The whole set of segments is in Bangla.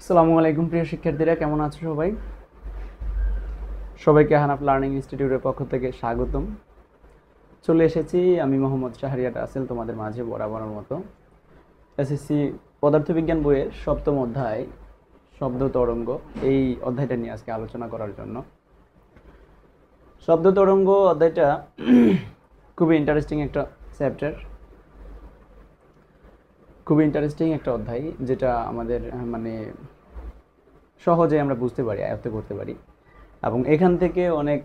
আসসালামু আলাইকুম প্রিয় শিক্ষার্থীরা, কেমন আছো সবাই? সবাইকে হানাফ লার্নিং ইনস্টিটিউটের পক্ষ থেকে স্বাগতম। চলে এসেছি আমি মোহাম্মদ শাহরিয়ার রাসেল তোমাদের মাঝে বরাবরের মতো এসএসসি পদার্থবিজ্ঞান বইয়ের সপ্তম অধ্যায় শব্দ তরঙ্গ এই অধ্যায়টা নিয়ে আজকে আলোচনা করার জন্য। শব্দ তরঙ্গ অধ্যায়টা খুবই ইন্টারেস্টিং একটা চ্যাপ্টার, খুবই ইন্টারেস্টিং একটা অধ্যায় যেটা আমাদের সহজে আমরা বুঝতে পারি, আয়ত্ত করতে পারি এবং এখান থেকে অনেক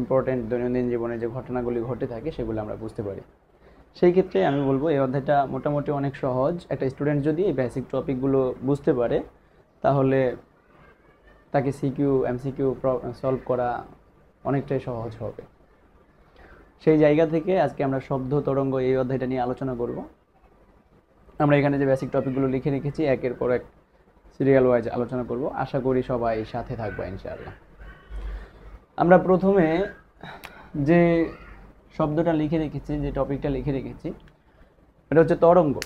ইম্পর্টেন্ট দৈনন্দিন জীবনে যে ঘটনাগুলি ঘটে থাকে সেগুলো আমরা বুঝতে পারি। সেই ক্ষেত্রে আমি বলবো এই অধ্যায়টা মোটামুটি অনেক সহজ। একটা স্টুডেন্ট যদি এই বেসিক টপিকগুলো বুঝতে পারে তাহলে তাকে সিকিউ এমসিকিউ সলভ করা অনেকটাই সহজ হবে। সেই জায়গা থেকে আজকে আমরা শব্দ তরঙ্গ এই অধ্যায়টা নিয়ে আলোচনা করব। আমরা এখানে যে বেসিক টপিকগুলো লিখে রেখেছি একের পর এক সিরিয়াল ওয়াইজ আলোচনা করব। আশা করি সবাই সাথে থাকবে ইনশাআল্লাহ। আমরা প্রথমে যে শব্দটা লিখে রেখেছি, যে টপিকটা লিখে রেখেছি, এটা হচ্ছে তরঙ্গ।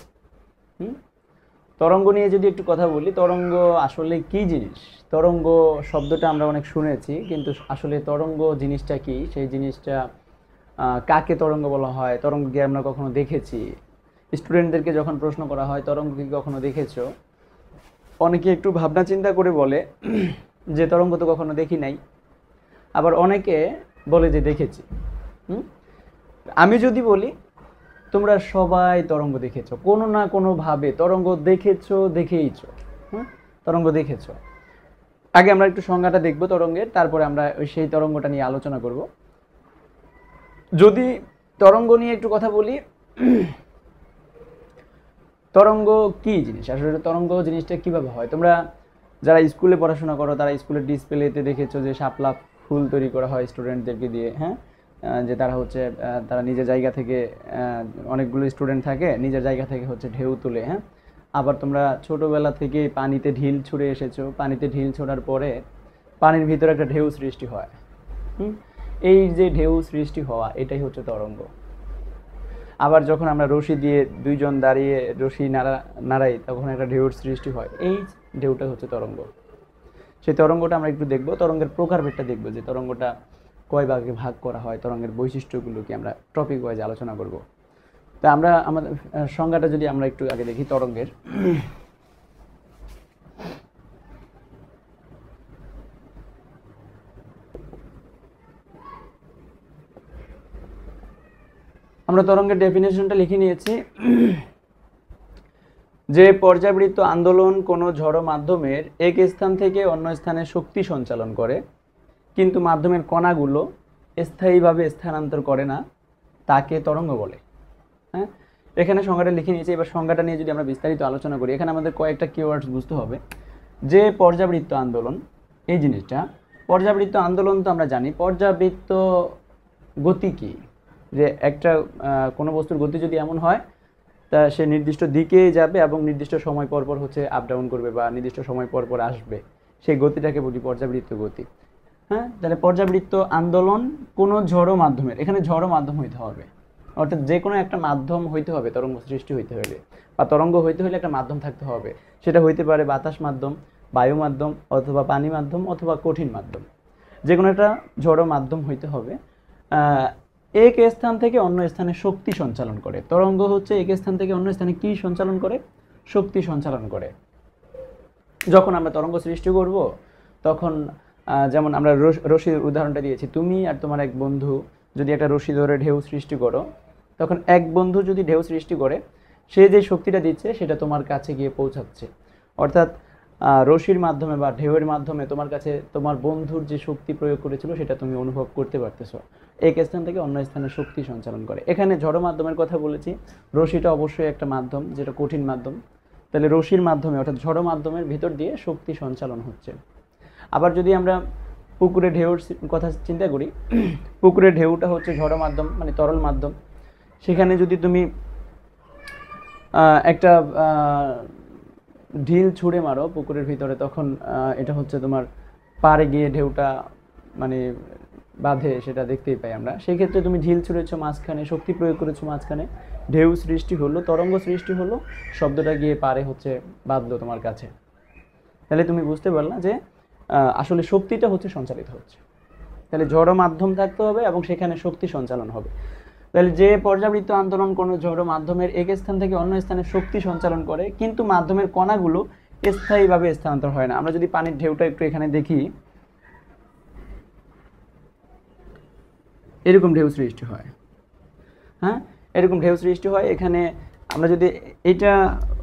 তরঙ্গ নিয়ে যদি একটু কথা বলি, তরঙ্গ আসলে কি জিনিস? তরঙ্গ শব্দটা আমরা অনেক শুনেছি, কিন্তু আসলে তরঙ্গ জিনিসটা কি, সেই জিনিসটা কাকে তরঙ্গ বলা হয়, তরঙ্গ কি আমরা কখনো দেখেছি? স্টুডেন্টদেরকে যখন প্রশ্ন করা হয় তরঙ্গ কি কখনো দেখেছো, অনেকে একটু ভাবনা চিন্তা করে বলে যে তরঙ্গ তো কখনো দেখি নাই, আবার অনেকে বলে যে দেখেছি। আমি যদি বলি তোমরা সবাই তরঙ্গ দেখেছো, কোনো না কোনোভাবে তরঙ্গ দেখেছো, দেখেইছো। তরঙ্গ দেখেছো। আগে আমরা একটু সংজ্ঞাটা দেখব তরঙ্গের, তারপরে আমরা সেই তরঙ্গটা নিয়ে আলোচনা করব। যদি তরঙ্গ নিয়ে একটু কথা বলি, তরঙ্গ কি জিনিস, আসলে তরঙ্গ জিনিসটা কিভাবে হয়? তোমরা যারা স্কুলে পড়াশোনা করো তারা স্কুলের ডিসপ্লেতে দেখেছো যে শাপলা ফুল তৈরি করা হয় স্টুডেন্টদেরকে দিয়ে। যে তারা হচ্ছে তারা নিজের জায়গা থেকে, অনেকগুলো স্টুডেন্ট থাকে, নিজের জায়গা থেকে হচ্ছে ঢেউ তুলে। আবার তোমরা ছোটোবেলা থেকে পানিতে ঢিল ছুঁড়ে এসেছো, পানিতে ঢিল ছোড়ার পরে পানির ভিতরে একটা ঢেউ সৃষ্টি হয়। এই যে ঢেউ সৃষ্টি হওয়া, এটাই হচ্ছে তরঙ্গ। আবার যখন আমরা রশি দিয়ে দুইজন দাঁড়িয়ে রশি নাড়াই তখন একটা ঢেউর সৃষ্টি হয়, এই ঢেউটা হচ্ছে তরঙ্গ। সেই তরঙ্গটা আমরা একটু দেখব, তরঙ্গের প্রকারভেদটা দেখব, যে তরঙ্গটা কয় ভাগে ভাগ করা হয়, তরঙ্গের বৈশিষ্ট্যগুলোকে আমরা টপিক ওয়াইজ আলোচনা করব। তা আমরা আমাদের সংজ্ঞাটা যদি আমরা একটু আগে দেখি তরঙ্গের। আমরা তরঙ্গের ডেফিনেশনটা লিখে নিয়েছি যে পর্যাবৃত্ত আন্দোলন কোনো ঝড়ো মাধ্যমের এক স্থান থেকে অন্য স্থানে শক্তি সঞ্চালন করে, কিন্তু মাধ্যমের কণাগুলো স্থায়ীভাবে স্থানান্তর করে না, তাকে তরঙ্গ বলে। এখানে সংজ্ঞাটা লিখে নিয়েছি। এবার সংজ্ঞাটা নিয়ে যদি আমরা বিস্তারিত আলোচনা করি, এখানে আমাদের কয়েকটা কিওয়ার্ডস বুঝতে হবে। যে পর্যাবৃত্ত আন্দোলন, এই জিনিসটা পর্যাবৃত্ত আন্দোলন তো আমরা জানি। পর্যাবৃত্ত গতি কি? যে একটা কোনো বস্তুর গতি যদি এমন হয় তা সে নির্দিষ্ট দিকে যাবে এবং নির্দিষ্ট সময় পর পর হচ্ছে আপ ডাউন করবে বা নির্দিষ্ট সময় পর পর আসবে, সেই গতিটাকে বলি পর্যাবৃত্ত গতি। তাহলে পর্যাবৃত্ত আন্দোলন কোনো ঝড়ো মাধ্যমের, এখানে ঝড়ো মাধ্যম হইতে হবে, অর্থাৎ যে কোনো একটা মাধ্যম হইতে হবে তরঙ্গ সৃষ্টি হইতে হলে, বা তরঙ্গ হইতে হলে একটা মাধ্যম থাকতে হবে। সেটা হইতে পারে বাতাস মাধ্যম, বায়ু মাধ্যম, অথবা পানি মাধ্যম, অথবা কঠিন মাধ্যম। যে কোনো একটা ঝড়ো মাধ্যম হইতে হবে। এক স্থান থেকে অন্য স্থানে শক্তি সঞ্চালন করে। তরঙ্গ হচ্ছে এক স্থান থেকে অন্য স্থানে কি সঞ্চালন করে? শক্তি সঞ্চালন করে। যখন আমরা তরঙ্গ সৃষ্টি করব তখন যেমন আমরা রশির উদাহরণটা দিয়েছি, তুমি আর তোমার এক বন্ধু যদি একটা রশি ধরে ঢেউ সৃষ্টি করো, তখন এক বন্ধু যদি ঢেউ সৃষ্টি করে, সে যে শক্তিটা দিচ্ছে সেটা তোমার কাছে গিয়ে পৌঁছাচ্ছে। অর্থাৎ রশির মাধ্যমে বা ঢেউয়ের মাধ্যমে তোমার কাছে তোমার বন্ধুর যে শক্তি প্রয়োগ করেছিল সেটা তুমি অনুভব করতে পারতেছো। এক স্থান থেকে অন্য স্থানে শক্তি সঞ্চালন করে। এখানে ঝড়ো মাধ্যমের কথা বলেছি, রশিটা অবশ্যই একটা মাধ্যম, যেটা কঠিন মাধ্যম। তাহলে রশির মাধ্যমে অর্থাৎ ঝড়ো মাধ্যমের ভিতর দিয়ে শক্তি সঞ্চালন হচ্ছে। আবার যদি আমরা পুকুরে ঢেউর কথা চিন্তা করি, পুকুরের ঢেউটা হচ্ছে ঝড়ো মাধ্যম, মানে তরল মাধ্যম। সেখানে যদি তুমি একটা ঢিল ছুঁড়ে মারো পুকুরের ভিতরে, তখন এটা হচ্ছে তোমার পাড়ে গিয়ে ঢেউটা মানে বাঁধে, সেটা দেখতেই পাই আমরা। সেই ক্ষেত্রে তুমি ঢিল ছুঁড়েছো মাঝখানে, শক্তি প্রয়োগ করেছো মাঝখানে, ঢেউ সৃষ্টি হলো, তরঙ্গ সৃষ্টি হলো, শব্দটা গিয়ে পাড়ে হচ্ছে বাঁধলো তোমার কাছে। তাহলে তুমি বুঝতে পারলা যে আসলে শক্তিটা হচ্ছে সঞ্চালিত হচ্ছে। তাহলে জড় মাধ্যম থাকতে হবে এবং সেখানে শক্তি সঞ্চালন হবে। তাহলে যে পর্যাবৃত্ত আন্দোলন কোনো জড় মাধ্যমের এক স্থান থেকে অন্য স্থানে শক্তি সঞ্চালন করে, কিন্তু মাধ্যমের কণাগুলো স্থায়ীভাবে স্থানান্তর হয় না। আমরা যদি পানির ঢেউটা একটু এখানে দেখি, এরকম ঢেউ সৃষ্টি হয়। হ্যাঁ, এরকম ঢেউ সৃষ্টি হয়। এখানে আমরা যদি, এটা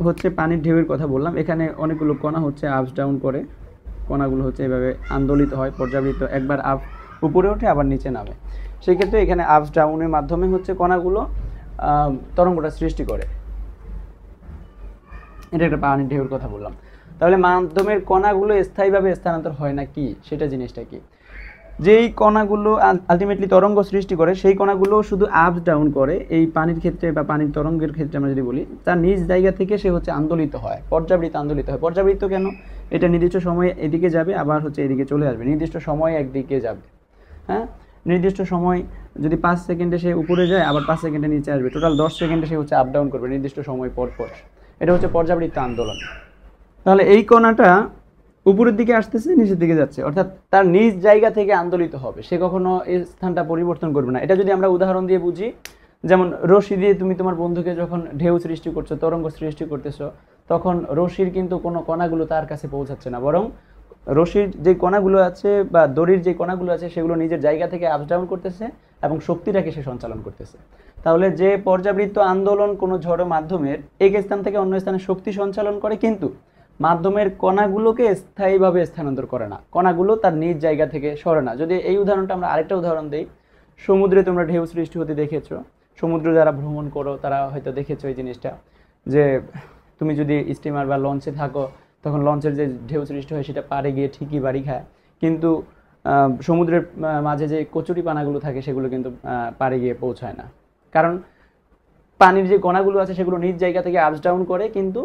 হচ্ছে পানির ঢেউয়ের কথা বললাম, এখানে অনেকগুলো কণা হচ্ছে আপস ডাউন করে, কণাগুলো হচ্ছে এভাবে আন্দোলিত হয়, পর্যাবৃত্ত একবার আপ উপরে ওঠে আবার নিচে নামে। সেই ক্ষেত্রে এখানে আপস ডাউনের মাধ্যমে হচ্ছে কণাগুলো তরঙ্গটা সৃষ্টি করে। এটা একটা পানির ঢেউর কথা বললাম। তাহলে মাধ্যমের কণাগুলো স্থায়ীভাবে স্থানান্তর হয় না কি, সেটা জিনিসটা কি? যেই কণাগুলো আলটিমেটলি তরঙ্গ সৃষ্টি করে, সেই কণাগুলো শুধু আপস ডাউন করে। এই পানির ক্ষেত্রে বা পানির তরঙ্গের ক্ষেত্রে আমরা যদি বলি, তার নিজ জায়গা থেকে সে হচ্ছে আন্দোলিত হয়, পর্যাবৃত্ত আন্দোলিত হয়। পর্যাবৃত্ত কেন? এটা নির্দিষ্ট সময়ে এদিকে যাবে, আবার হচ্ছে এদিকে চলে আসবে, নির্দিষ্ট সময়ে একদিকে যাবে। হ্যাঁ, নির্দিষ্ট সময় যদি 5 সেকেন্ডে সে উপরে যায়, আবার 5 সেকেন্ডে নিচে আসবে, টোটাল 10 সেকেন্ডে সে হচ্ছে আপ ডাউন করবে নির্দিষ্ট সময় পর পর। এটা হচ্ছে পর্যাবৃত্ত আন্দোলন। তাহলে এই কণাটা উপরের দিকে আসতেছে, নিচের দিকে যাচ্ছে, অর্থাৎ তার নিজ জায়গা থেকে আন্দোলিত হবে, সে কখনো এই স্থানটা পরিবর্তন করবে না। এটা যদি আমরা উদাহরণ দিয়ে বুঝি, যেমন রশি দিয়ে তুমি তোমার বন্ধুকে যখন ঢেউ সৃষ্টি করছো, তরঙ্গ সৃষ্টি করতেছো, তখন রশির কিন্তু কোনো কণাগুলো তার কাছে পৌঁছাচ্ছে না, বরং রশির যে কণাগুলো আছে বা দড়ির যে কণাগুলো আছে সেগুলো নিজের জায়গা থেকে আপস ডাউন করতেছে এবং শক্তিটাকে সে সঞ্চালন করতেছে। তাহলে যে পর্যাবৃত্ত আন্দোলন কোনো ঝড় মাধ্যমের এক স্থান থেকে অন্য স্থানে শক্তি সঞ্চালন করে, কিন্তু মাধ্যমের কণাগুলোকে স্থায়ীভাবে স্থানান্তর করে না, কণাগুলো তার নিজ জায়গা থেকে সরে না। যদি এই উদাহরণটা আমরা আরেকটা উদাহরণ দিই, সমুদ্রে তোমরা ঢেউ সৃষ্টি হতে দেখেছো, সমুদ্র যারা ভ্রমণ করো তারা হয়তো দেখেছো এই জিনিসটা, যে তুমি যদি স্টিমার বা লঞ্চে থাকো, তখন লঞ্চের যে ঢেউ সৃষ্টি হয় সেটা পাড়ে গিয়ে ঠিকই বাড়ি খায়, কিন্তু সমুদ্রের মাঝে যে কচুরি পানাগুলো থাকে সেগুলো কিন্তু পাড়ে গিয়ে পৌঁছায় না। কারণ পানির যে কণাগুলো আছে সেগুলো নিজ জায়গা থেকে আপস ডাউন করে, কিন্তু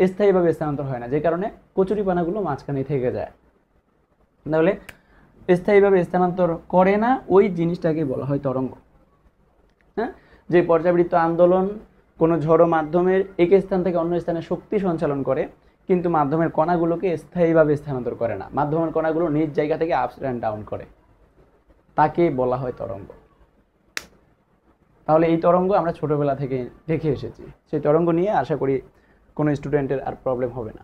স্থায়ীভাবে স্থানান্তর হয় না, যে কারণে কচুরি পানাগুলো মাঝখানে থেকে যায়। তাহলে স্থায়ীভাবে স্থানান্তর করে না, ওই জিনিসটাকে বলা হয় তরঙ্গ। হ্যাঁ, যে পর্যাবৃত্ত আন্দোলন কোনো ঝড়ো মাধ্যমের এক স্থান থেকে অন্য স্থানে শক্তি সঞ্চালন করে, কিন্তু মাধ্যমের কণাগুলোকে স্থায়ীভাবে স্থানান্তর করে না, মাধ্যমের কণাগুলো নিজ জায়গা থেকে আপস অ্যান্ড ডাউন করে, তাকে বলা হয় তরঙ্গ। তাহলে এই তরঙ্গ আমরা ছোটবেলা থেকে দেখে এসেছি, সেই তরঙ্গ নিয়ে আশা করি কোনো স্টুডেন্টের আর প্রবলেম হবে না।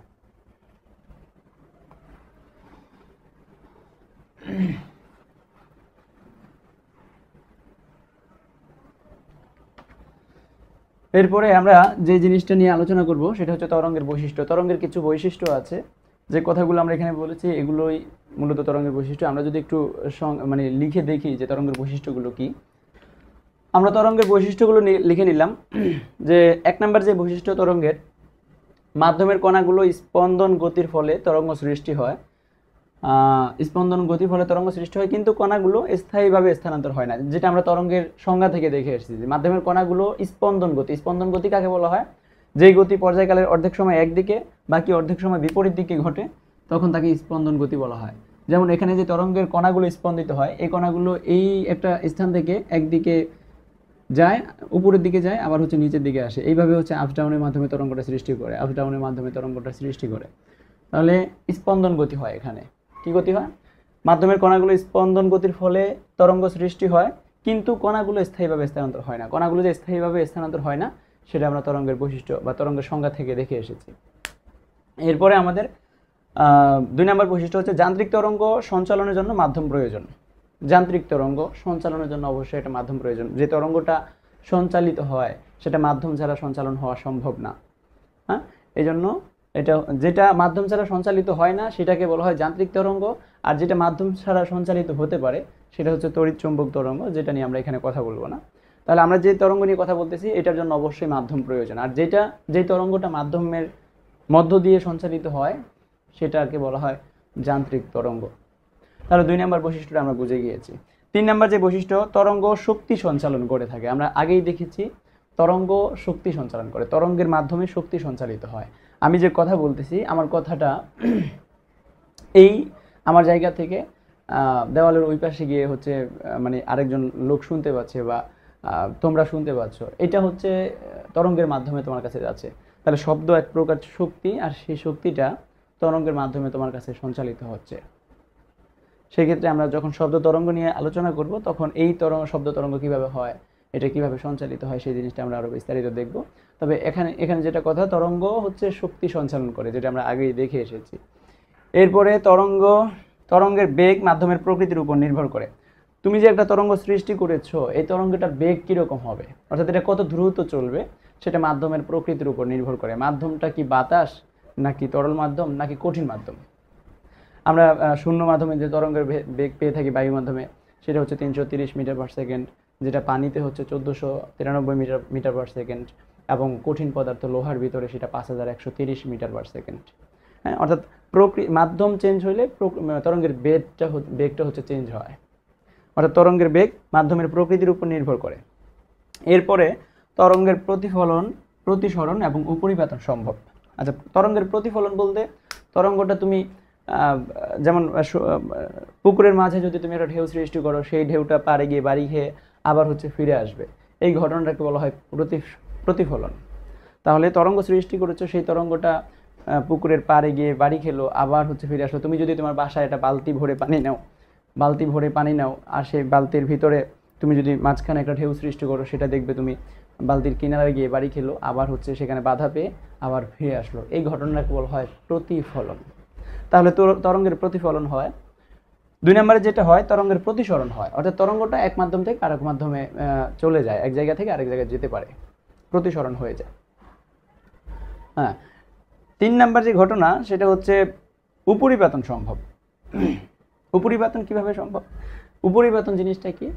এরপরে আমরা যে জিনিসটা নিয়ে আলোচনা করব সেটা হচ্ছে তরঙ্গের বৈশিষ্ট্য। তরঙ্গের কিছু বৈশিষ্ট্য আছে, যে কথাগুলো আমরা এখানে বলেছি এগুলোই মূলত তরঙ্গের বৈশিষ্ট্য। আমরা যদি একটু মানে লিখে দেখি যে তরঙ্গের বৈশিষ্ট্যগুলো কি, আমরা তরঙ্গের বৈশিষ্ট্যগুলো লিখে নিলাম। যে 1 নম্বর যে বৈশিষ্ট্য তরঙ্গের, মাধ্যমের কণাগুলো স্পন্দন গতির ফলে তরঙ্গ সৃষ্টি হয়। স্পন্দন গতির ফলে তরঙ্গ সৃষ্টি হয়, কিন্তু কণাগুলো স্থায়ীভাবে স্থানান্তর হয় না, যেটা আমরা তরঙ্গের সংজ্ঞা থেকে দেখে এসেছি। মাধ্যমের কণাগুলো স্পন্দন গতি, স্পন্দন গতি কাকে বলা হয়? যেই গতি পর্যায়কালের অর্ধেক সময় একদিকে, বাকি অর্ধেক সময় বিপরীত দিকে ঘটে, তখন তাকে স্পন্দন গতি বলা হয়। যেমন এখানে যে তরঙ্গের কণাগুলো স্পন্দিত হয়, এই কণাগুলো এই একটা স্থান থেকে একদিকে যায়, উপরের দিকে যায়, আবার হচ্ছে নিচের দিকে আসে, এইভাবে হচ্ছে আপস ডাউনের মাধ্যমে তরঙ্গটা সৃষ্টি করে, আপস ডাউনের মাধ্যমে তরঙ্গটা সৃষ্টি করে। তাহলে স্পন্দন গতি হয়। এখানে কি গতি হয়? মাধ্যমের কণাগুলো স্পন্দন গতির ফলে তরঙ্গ সৃষ্টি হয়, কিন্তু কণাগুলো স্থায়ীভাবে স্থানান্তর হয় না। কণাগুলো যে স্থায়ীভাবে স্থানান্তর হয় না, সেটা আমরা তরঙ্গের বৈশিষ্ট্য বা তরঙ্গের সংজ্ঞা থেকে দেখে এসেছি। এরপরে আমাদের 2 নম্বর বৈশিষ্ট্য হচ্ছে যান্ত্রিক তরঙ্গ সঞ্চালনের জন্য মাধ্যম প্রয়োজন। যান্ত্রিক তরঙ্গ সঞ্চালনের জন্য অবশ্যই একটা মাধ্যম প্রয়োজন। যে তরঙ্গটা সঞ্চালিত হয় সেটা মাধ্যম ছাড়া সঞ্চালন হওয়া সম্ভব না। হ্যাঁ, এই জন্য এটা যেটা মাধ্যম ছাড়া সঞ্চালিত হয় না সেটাকে বলা হয় যান্ত্রিক তরঙ্গ, আর যেটা মাধ্যম ছাড়া সঞ্চালিত হতে পারে সেটা হচ্ছে তড়িৎ চৌম্বক তরঙ্গ, যেটা নিয়ে আমরা এখানে কথা বলবো না। তাহলে আমরা যে তরঙ্গ নিয়ে কথা বলতেছি এটার জন্য অবশ্যই মাধ্যম প্রয়োজন, আর যেই তরঙ্গটা মাধ্যমের মধ্য দিয়ে সঞ্চালিত হয় সেটাকে বলা হয় যান্ত্রিক তরঙ্গ। তাহলে 2 নম্বর বৈশিষ্ট্যটা আমরা বুঝে গিয়েছি। 3 নম্বর যে বৈশিষ্ট্য, তরঙ্গ শক্তি সঞ্চালন করে থাকে। আমরা আগেই দেখেছি তরঙ্গ শক্তি সঞ্চালন করে, তরঙ্গের মাধ্যমে শক্তি সঞ্চালিত হয়। আমি যে কথা বলতেছি, আমার কথাটা এই আমার জায়গা থেকে দেওয়ালের ওই পাশে গিয়ে হচ্ছে মানে আরেকজন লোক শুনতে পাচ্ছে বা তোমরা শুনতে পাচ্ছ, এটা হচ্ছে তরঙ্গের মাধ্যমে তোমার কাছে যাচ্ছে। তাহলে শব্দ এক প্রকার শক্তি, আর সেই শক্তিটা তরঙ্গের মাধ্যমে তোমার কাছে সঞ্চালিত হচ্ছে। সেক্ষেত্রে আমরা যখন শব্দ তরঙ্গ নিয়ে আলোচনা করব তখন এই শব্দ তরঙ্গ কিভাবে হয়, এটা কিভাবে সঞ্চালিত হয়, সেই জিনিসটা আমরা আরো বিস্তারিত দেখব। তবে এখানে যেটা কথা, তরঙ্গ হচ্ছে শক্তি সঞ্চালন করে, যেটা আমরা আগেই দেখে এসেছি। এরপরে তরঙ্গের বেগ মাধ্যমের প্রকৃতির উপর নির্ভর করে। তুমি যে একটা তরঙ্গ সৃষ্টি করেছো, এই তরঙ্গটার বেগ কিরকম হবে, অর্থাৎ এটা কত দ্রুত চলবে, সেটা মাধ্যমের প্রকৃতির উপর নির্ভর করে। মাধ্যমটা কি বাতাস, নাকি তরল মাধ্যম, নাকি কঠিন মাধ্যম? আমরা শূন্য মাধ্যমে যে তরঙ্গের বেগ পেয়ে থাকি বায়ু মাধ্যমে, সেটা হচ্ছে 330 মিটার পার সেকেন্ড, যেটা পানিতে হচ্ছে 1493 মিটার পার সেকেন্ড, এবং কঠিন পদার্থ লোহার ভিতরে সেটা 5130 মিটার পার সেকেন্ড। হ্যাঁ, অর্থাৎ মাধ্যম চেঞ্জ হলে তরঙ্গের বেগটা হচ্ছে চেঞ্জ হয়। অর্থাৎ তরঙ্গের বেগ মাধ্যমের প্রকৃতির উপর নির্ভর করে। এরপরে তরঙ্গের প্রতিসরণ এবং উপরিপাতন সম্ভব। আচ্ছা, তরঙ্গের প্রতিফলন বলতে তরঙ্গটা তুমি যেমন পুকুরের মাঝে যদি তুমি একটা ঢেউ সৃষ্টি করো, সেই ঢেউটা পাড়ে গিয়ে বাড়ি খেয়ে আবার হচ্ছে ফিরে আসবে, এই ঘটনাটাকে বলা হয় প্রতিফলন। তাহলে তরঙ্গ সৃষ্টি করেছো, সেই তরঙ্গটা পুকুরের পাড়ে গিয়ে বাড়ি খেলো, আবার হচ্ছে ফিরে আসলো। তুমি যদি তোমার বাসায় একটা বালতি ভরে পানি নাও, আর সেই বালতির ভিতরে তুমি যদি মাঝখানে একটা ঢেউ সৃষ্টি করো, সেটা দেখবে তুমি বালতির কিনারে গিয়ে বাড়ি খেলো, আবার হচ্ছে সেখানে বাধা পেয়ে আবার ফিরে আসলো, এই ঘটনাটাকে বলা হয় প্রতিফলন। তাহলে তরঙ্গের প্রতিফলন হয়। 2 নম্বরে যেটা হয়, তরঙ্গের প্রতিসরণ হয়, অর্থাৎ তরঙ্গটা এক মাধ্যম থেকে আরেক মাধ্যমে চলে যায়, এক জায়গা থেকে আরেক জায়গায় যেতে পারে, প্রতিসরণ হয়ে যায়। হ্যাঁ, 3 নম্বর যে ঘটনা, সেটা হচ্ছে উপরিপাতন সম্ভব। উপরিপাতন কিভাবে সম্ভব? উপরিপাতন জিনিসটা কি?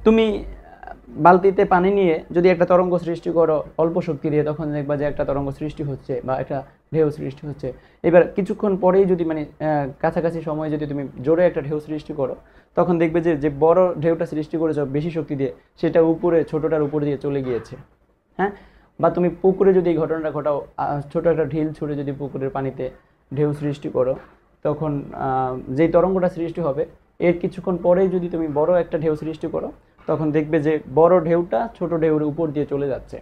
তুমি বালতিতে পানি নিয়ে যদি একটা তরঙ্গ সৃষ্টি করো অল্প শক্তি দিয়ে, তখন দেখবা যে একটা তরঙ্গ সৃষ্টি হচ্ছে বা একটা ঢেউ সৃষ্টি হচ্ছে। এবার কিছুক্ষণ পরেই যদি কাছাকাছি সময়ে যদি তুমি জোরে একটা ঢেউ সৃষ্টি করো, তখন দেখবে যে বড় ঢেউটা সৃষ্টি করেছো বেশি শক্তি দিয়ে, সেটা উপরে ছোটটার উপর দিয়ে চলে গিয়েছে। হ্যাঁ, বা তুমি পুকুরে যদি এই ঘটনাটা ঘটাও, ছোট একটা ঢিল ছুঁড়ে যদি পুকুরের পানিতে ঢেউ সৃষ্টি করো, তখন যেই তরঙ্গটা সৃষ্টি হবে, এর কিছুক্ষণ পরেই যদি তুমি বড় একটা ঢেউ সৃষ্টি করো, তখন দেখবে যে বড় ঢেউটা ছোট ঢেউর উপর দিয়ে চলে যাচ্ছে,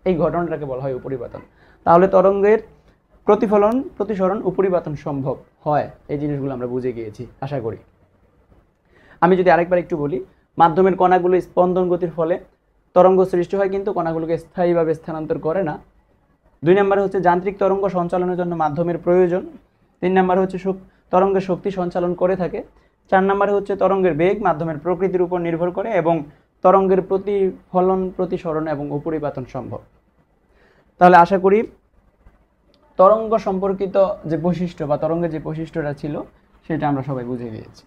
এই ঘটনাটাকে বলা হয় উপরিপাতন। তাহলে তরঙ্গের প্রতিসরণ উপরিপাতন সম্ভব হয়, এই জিনিসগুলো আমরা বুঝে গিয়েছি আশা করি। আমি যদি আরেকবার একটু বলি, মাধ্যমের কণাগুলো স্পন্দন গতির ফলে তরঙ্গ সৃষ্টি হয়, কিন্তু কণাগুলোকে স্থায়ীভাবে স্থানান্তর করে না। 2 নম্বরে হচ্ছে যান্ত্রিক তরঙ্গ সঞ্চালনের জন্য মাধ্যমের প্রয়োজন। 3 নম্বরে হচ্ছে তরঙ্গের শক্তি সঞ্চালন করে থাকে। 4 নম্বরে হচ্ছে তরঙ্গের বেগ মাধ্যমের প্রকৃতির উপর নির্ভর করে, এবং তরঙ্গের প্রতিফলন, প্রতিসরণ এবং উপরিপাতন সম্ভব। তাহলে আশা করি তরঙ্গ সম্পর্কিত যে বৈশিষ্ট্য বা তরঙ্গের যে বৈশিষ্ট্যটা ছিল, সেটা আমরা সবাই বুঝে গিয়েছি।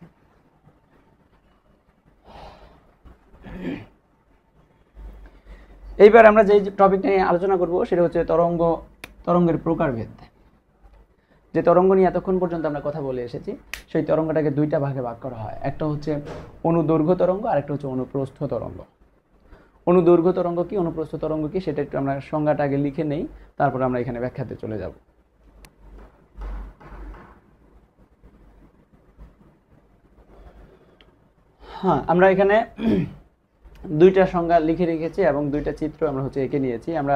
এইবার আমরা যে টপিকটা নিয়ে আলোচনা করব, সেটা হচ্ছে তরঙ্গের প্রকারভেদ। যে তরঙ্গ নিয়ে এতক্ষণ পর্যন্ত আমরা কথা বলে এসেছি, সেই তরঙ্গটাকে 2টা ভাগে ভাগ করা হয়। একটা হচ্ছে অনুদৈর্ঘ্য তরঙ্গ, আর একটা হচ্ছে অনুপ্রস্থ তরঙ্গ। অনুদৈর্ঘ্য তরঙ্গ কি, অনুপ্রস্থ তরঙ্গ কি, সেটা একটু আমরা সংজ্ঞাটা আগে লিখে নেই, তারপর আমরা এখানে ব্যাখ্যাতে চলে যাব। হ্যাঁ, আমরা এখানে 2টা সংজ্ঞা লিখে রেখেছি এবং 2টা চিত্র আমরা হচ্ছে এঁকে নিয়েছি। আমরা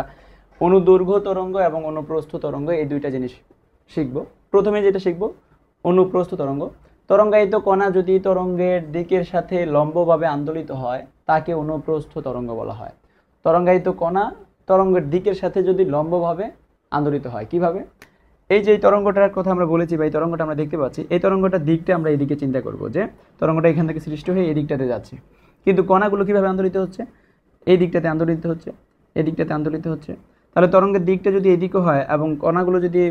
অনুদৈর্ঘ্য তরঙ্গ এবং অনুপ্রস্থ তরঙ্গ, এই 2টা জিনিস শিখব। প্রথমে যেটা শিখব, অনুপ্রস্থ তরঙ্গ। তরঙ্গায়িত কণা যদি তরঙ্গের দিকের সাথে লম্বভাবে আন্দোলিত হয়, তাকে অনুপ্রস্থ তরঙ্গ বলা হয়। তরঙ্গায়িত কণা তরঙ্গের দিকের সাথে যদি লম্বভাবে আন্দোলিত হয়, কিভাবে? এই যে তরঙ্গটার কথা আমরা বলেছি বা এই তরঙ্গটা আমরা দেখতে পাচ্ছি, এই তরঙ্গটার দিকটা আমরা এদিকে চিন্তা করব, যে তরঙ্গটা এখান থেকে সৃষ্টি হয়ে এই দিকটাতে যাচ্ছে, কিন্তু কণাগুলো কিভাবে আন্দোলিত হচ্ছে? এই দিকটাতে আন্দোলিত হচ্ছে, এই দিকটাতে আন্দোলিত হচ্ছে। তাহলে তরঙ্গের দিকটা যদি এদিকে হয় এবং কণাগুলো যদি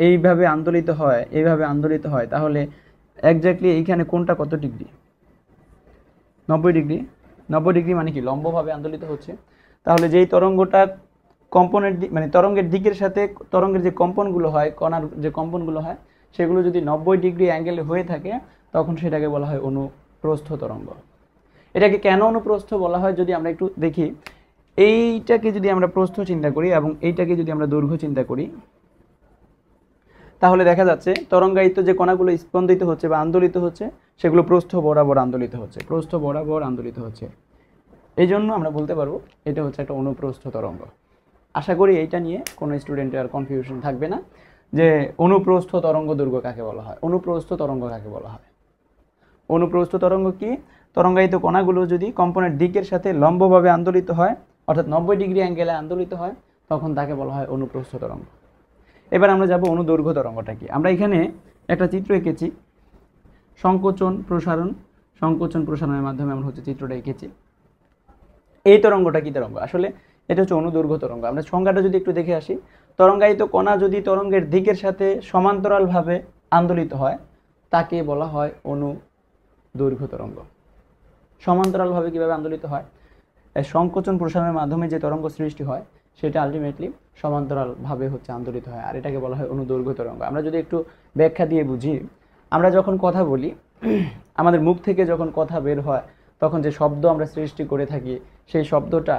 এইভাবে আন্দোলিত হয়, তাহলে এক্স্যাক্টলি এইখানে কোনটা কত ডিগ্রি? 90 ডিগ্রি। 90 ডিগ্রি মানে কি? লম্বভাবে আন্দোলিত হচ্ছে। তাহলে যেই তরঙ্গটা তরঙ্গের দিকের সাথে তরঙ্গের যে কম্পনগুলো হয়, কণার যে কম্পনগুলো হয়, সেগুলো যদি 90 ডিগ্রি অ্যাঙ্গেলে হয়ে থাকে, তখন সেটাকে বলা হয় অনুপ্রস্থ তরঙ্গ। এটাকে কেন অনুপ্রস্থ বলা হয় যদি আমরা একটু দেখি, এইটাকে যদি আমরা প্রস্থ চিন্তা করি এবং এইটাকে যদি আমরা দৈর্ঘ্য চিন্তা করি, তাহলে দেখা যাচ্ছে তরঙ্গায়িত যে কণাগুলো স্পন্দিত হচ্ছে বা আন্দোলিত হচ্ছে, সেগুলো প্রস্থ বরাবর আন্দোলিত হচ্ছে। এই জন্য আমরা বলতে পারবো এটা হচ্ছে একটা অনুপ্রস্থ তরঙ্গ। আশা করি এইটা নিয়ে কোনো স্টুডেন্টের আর কনফিউশন থাকবে না। যে অনুপ্রস্থ তরঙ্গ দৈর্ঘ্য কাকে বলা হয়। অনুপ্রস্থ তরঙ্গ কাকে বলা হয়? অনুপ্রস্থ তরঙ্গ কি? তরঙ্গায়িত কণাগুলো যদি কম্পনের দিকের সাথে লম্বভাবে আন্দোলিত হয়, অর্থাৎ 90 ডিগ্রি অ্যাঙ্গেলে আন্দোলিত হয়, তখন তাকে বলা হয় অনুপ্রস্থ তরঙ্গ। এবার আমরা যাব অনুদৈর্ঘ্য তরঙ্গটা কি। আমরা এখানে একটা চিত্র এঁকেছি, সংকোচন প্রসারণ, সংকোচন প্রসারণের মাধ্যমে আমরা চিত্রটা এঁকেছি। এই তরঙ্গটা কি তরঙ্গ? আসলে এটা হচ্ছে অনুদৈর্ঘ্য তরঙ্গ। আমরা সংজ্ঞাটা যদি একটু দেখে আসি, তরঙ্গায়িত কণা যদি তরঙ্গের দিকের সাথে সমান্তরালভাবে আন্দোলিত হয়, তাকে বলা হয় অনুদৈর্ঘ্য তরঙ্গ। সমান্তরালভাবে কিভাবে আন্দোলিত হয়? সংকোচন প্রসারণের মাধ্যমে যে তরঙ্গ সৃষ্টি হয় সেটা আলটিমেটলি সমান্তরালভাবে আন্দোলিত হয়, আর এটাকে বলা হয় অনুদৈর্ঘ্য তরঙ্গ। আমরা যদি একটু ব্যাখ্যা দিয়ে বুঝি, আমরা যখন কথা বলি, আমাদের মুখ থেকে যখন কথা বের হয়, তখন যে শব্দ আমরা সৃষ্টি করে থাকি, সেই শব্দটা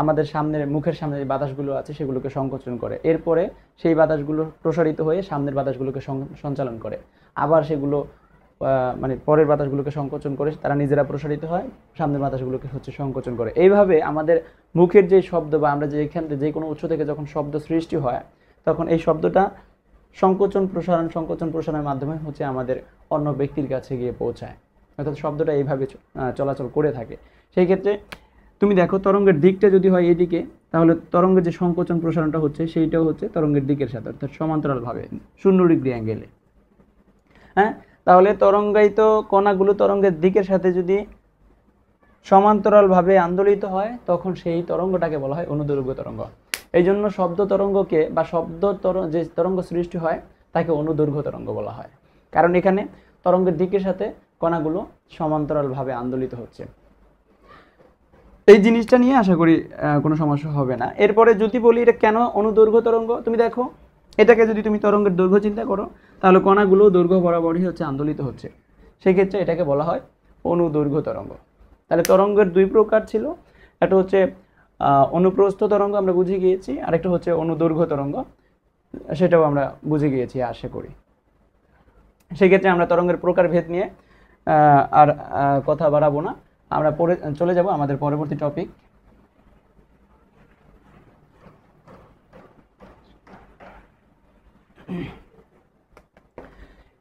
আমাদের সামনের মুখের সামনে যে বাতাসগুলো আছে সেগুলোকে সংকোচন করে, এরপরে সেই বাতাসগুলো প্রসারিত হয়ে সামনের বাতাসগুলোকে সঞ্চালন করে, আবার সেগুলো মানে পরের বাতাসগুলোকে সংকোচন করে তারা নিজেরা প্রসারিত হয়, সামনের বাতাসগুলোকে সংকোচন করে। এইভাবে আমাদের মুখের যে শব্দ বা আমরা যে এখান থেকে যে কোনো উৎস থেকে যখন শব্দ সৃষ্টি হয়, তখন এই শব্দটা সংকোচন প্রসারণের মাধ্যমে আমাদের অন্য ব্যক্তির কাছে গিয়ে পৌঁছায়, অর্থাৎ শব্দটা এইভাবে চলাচল করে থাকে। সেই ক্ষেত্রে তুমি দেখো, তরঙ্গের দিকটা যদি হয় এদিকে, তাহলে তরঙ্গের যে সংকোচন প্রসারণটা সেইটাও তরঙ্গের দিকের সাথে, অর্থাৎ সমান্তরালভাবে 0 ডিগ্রি অ্যাঙ্গেলে। হ্যাঁ, তাহলে তরঙ্গায়িত কণাগুলো তরঙ্গের দিকের সাথে যদি সমান্তরালভাবে আন্দোলিত হয়, তখন সেই তরঙ্গটাকে বলা হয় অনুদৈর্ঘ্য তরঙ্গ। এই জন্য শব্দ তরঙ্গকে বা যে তরঙ্গ সৃষ্টি হয় তাকে অনুদৈর্ঘ্য তরঙ্গ বলা হয়, কারণ এখানে তরঙ্গের দিকের সাথে কণাগুলো সমান্তরালভাবে আন্দোলিত হচ্ছে। এই জিনিসটা নিয়ে আশা করি কোনো সমস্যা হবে না। এরপরে যদি বলি এটা কেন অনুদৈর্ঘ্য তরঙ্গ, তুমি দেখো এটাকে যদি তুমি তরঙ্গের দৈর্ঘ্য চিন্তা করো, তাহলে কণাগুলো দৈর্ঘ্য বরাবরই আন্দোলিত হচ্ছে, সেক্ষেত্রে এটাকে বলা হয় অনুদৈর্ঘ্য তরঙ্গ। তাহলে তরঙ্গের দুই প্রকার ছিল, একটা অনুপ্রস্থ তরঙ্গ আমরা বুঝে গিয়েছি, আর একটা অনুদৈর্ঘ্য তরঙ্গ, সেটাও আমরা বুঝে গিয়েছি আশা করি। সেক্ষেত্রে আমরা তরঙ্গের প্রকারভেদ নিয়ে আর কথা বাড়াবো না, আমরা চলে যাব আমাদের পরবর্তী টপিক।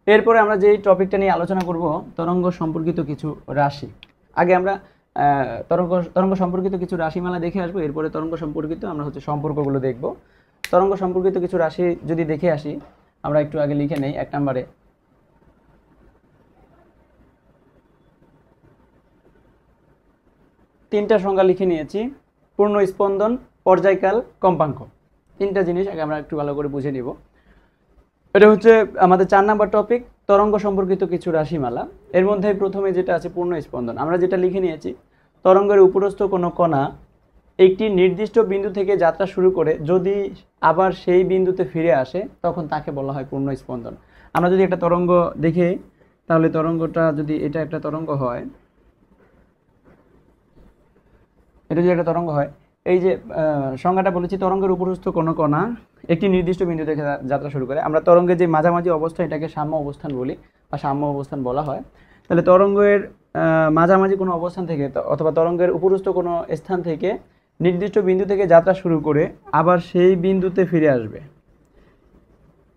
এরপরে আমরা যে টপিকটা নিয়ে আলোচনা করব, তরঙ্গ সম্পর্কিত কিছু রাশি। আগে আমরা তরঙ্গ সম্পর্কিত কিছু রাশিমালা দেখে আসবো, এরপরে তরঙ্গ সম্পর্কিত আমরা সম্পর্কগুলো দেখব। তরঙ্গ সম্পর্কিত কিছু রাশি যদি দেখে আসি, আমরা একটু আগে লিখে নেই। 1 নম্বরে তিনটা সংজ্ঞা লিখে নিয়েছি: পূর্ণ স্পন্দন, পর্যায়কাল, কম্পাঙ্ক। তিনটা জিনিস আগে আমরা একটু ভালো করে বুঝে নিব। এটা আমাদের 4 নম্বর টপিক, তরঙ্গ সম্পর্কিত কিছু রাশিমালা। এর মধ্যে প্রথমে যেটা আছে পূর্ণ স্পন্দন, আমরা যেটা লিখে নিয়েছি, তরঙ্গের উপরস্থ কোনো কণা একটি নির্দিষ্ট বিন্দু থেকে যাত্রা শুরু করে যদি আবার সেই বিন্দুতে ফিরে আসে, তখন তাকে বলা হয় পূর্ণ স্পন্দন। আমরা যদি একটা তরঙ্গ দেখি, তাহলে তরঙ্গটা যদি এটা একটা তরঙ্গ হয়, এটা যদি একটা তরঙ্গ হয়, এই যে সংজ্ঞাটা বলেছি, তরঙ্গের উপরস্থ কোনো কণা একটি নির্দিষ্ট বিন্দু থেকে যাত্রা শুরু করে। আমরা তরঙ্গের যে মাঝামাঝি অবস্থা, এটাকে সাম্য অবস্থান বলি বা সাম্য অবস্থান বলা হয়। তাহলে তরঙ্গের মাঝামাঝি কোনো অবস্থান থেকে অথবা তরঙ্গের উপরস্থ কোনো স্থান থেকে নির্দিষ্ট বিন্দু থেকে যাত্রা শুরু করে আবার সেই বিন্দুতে ফিরে আসবে,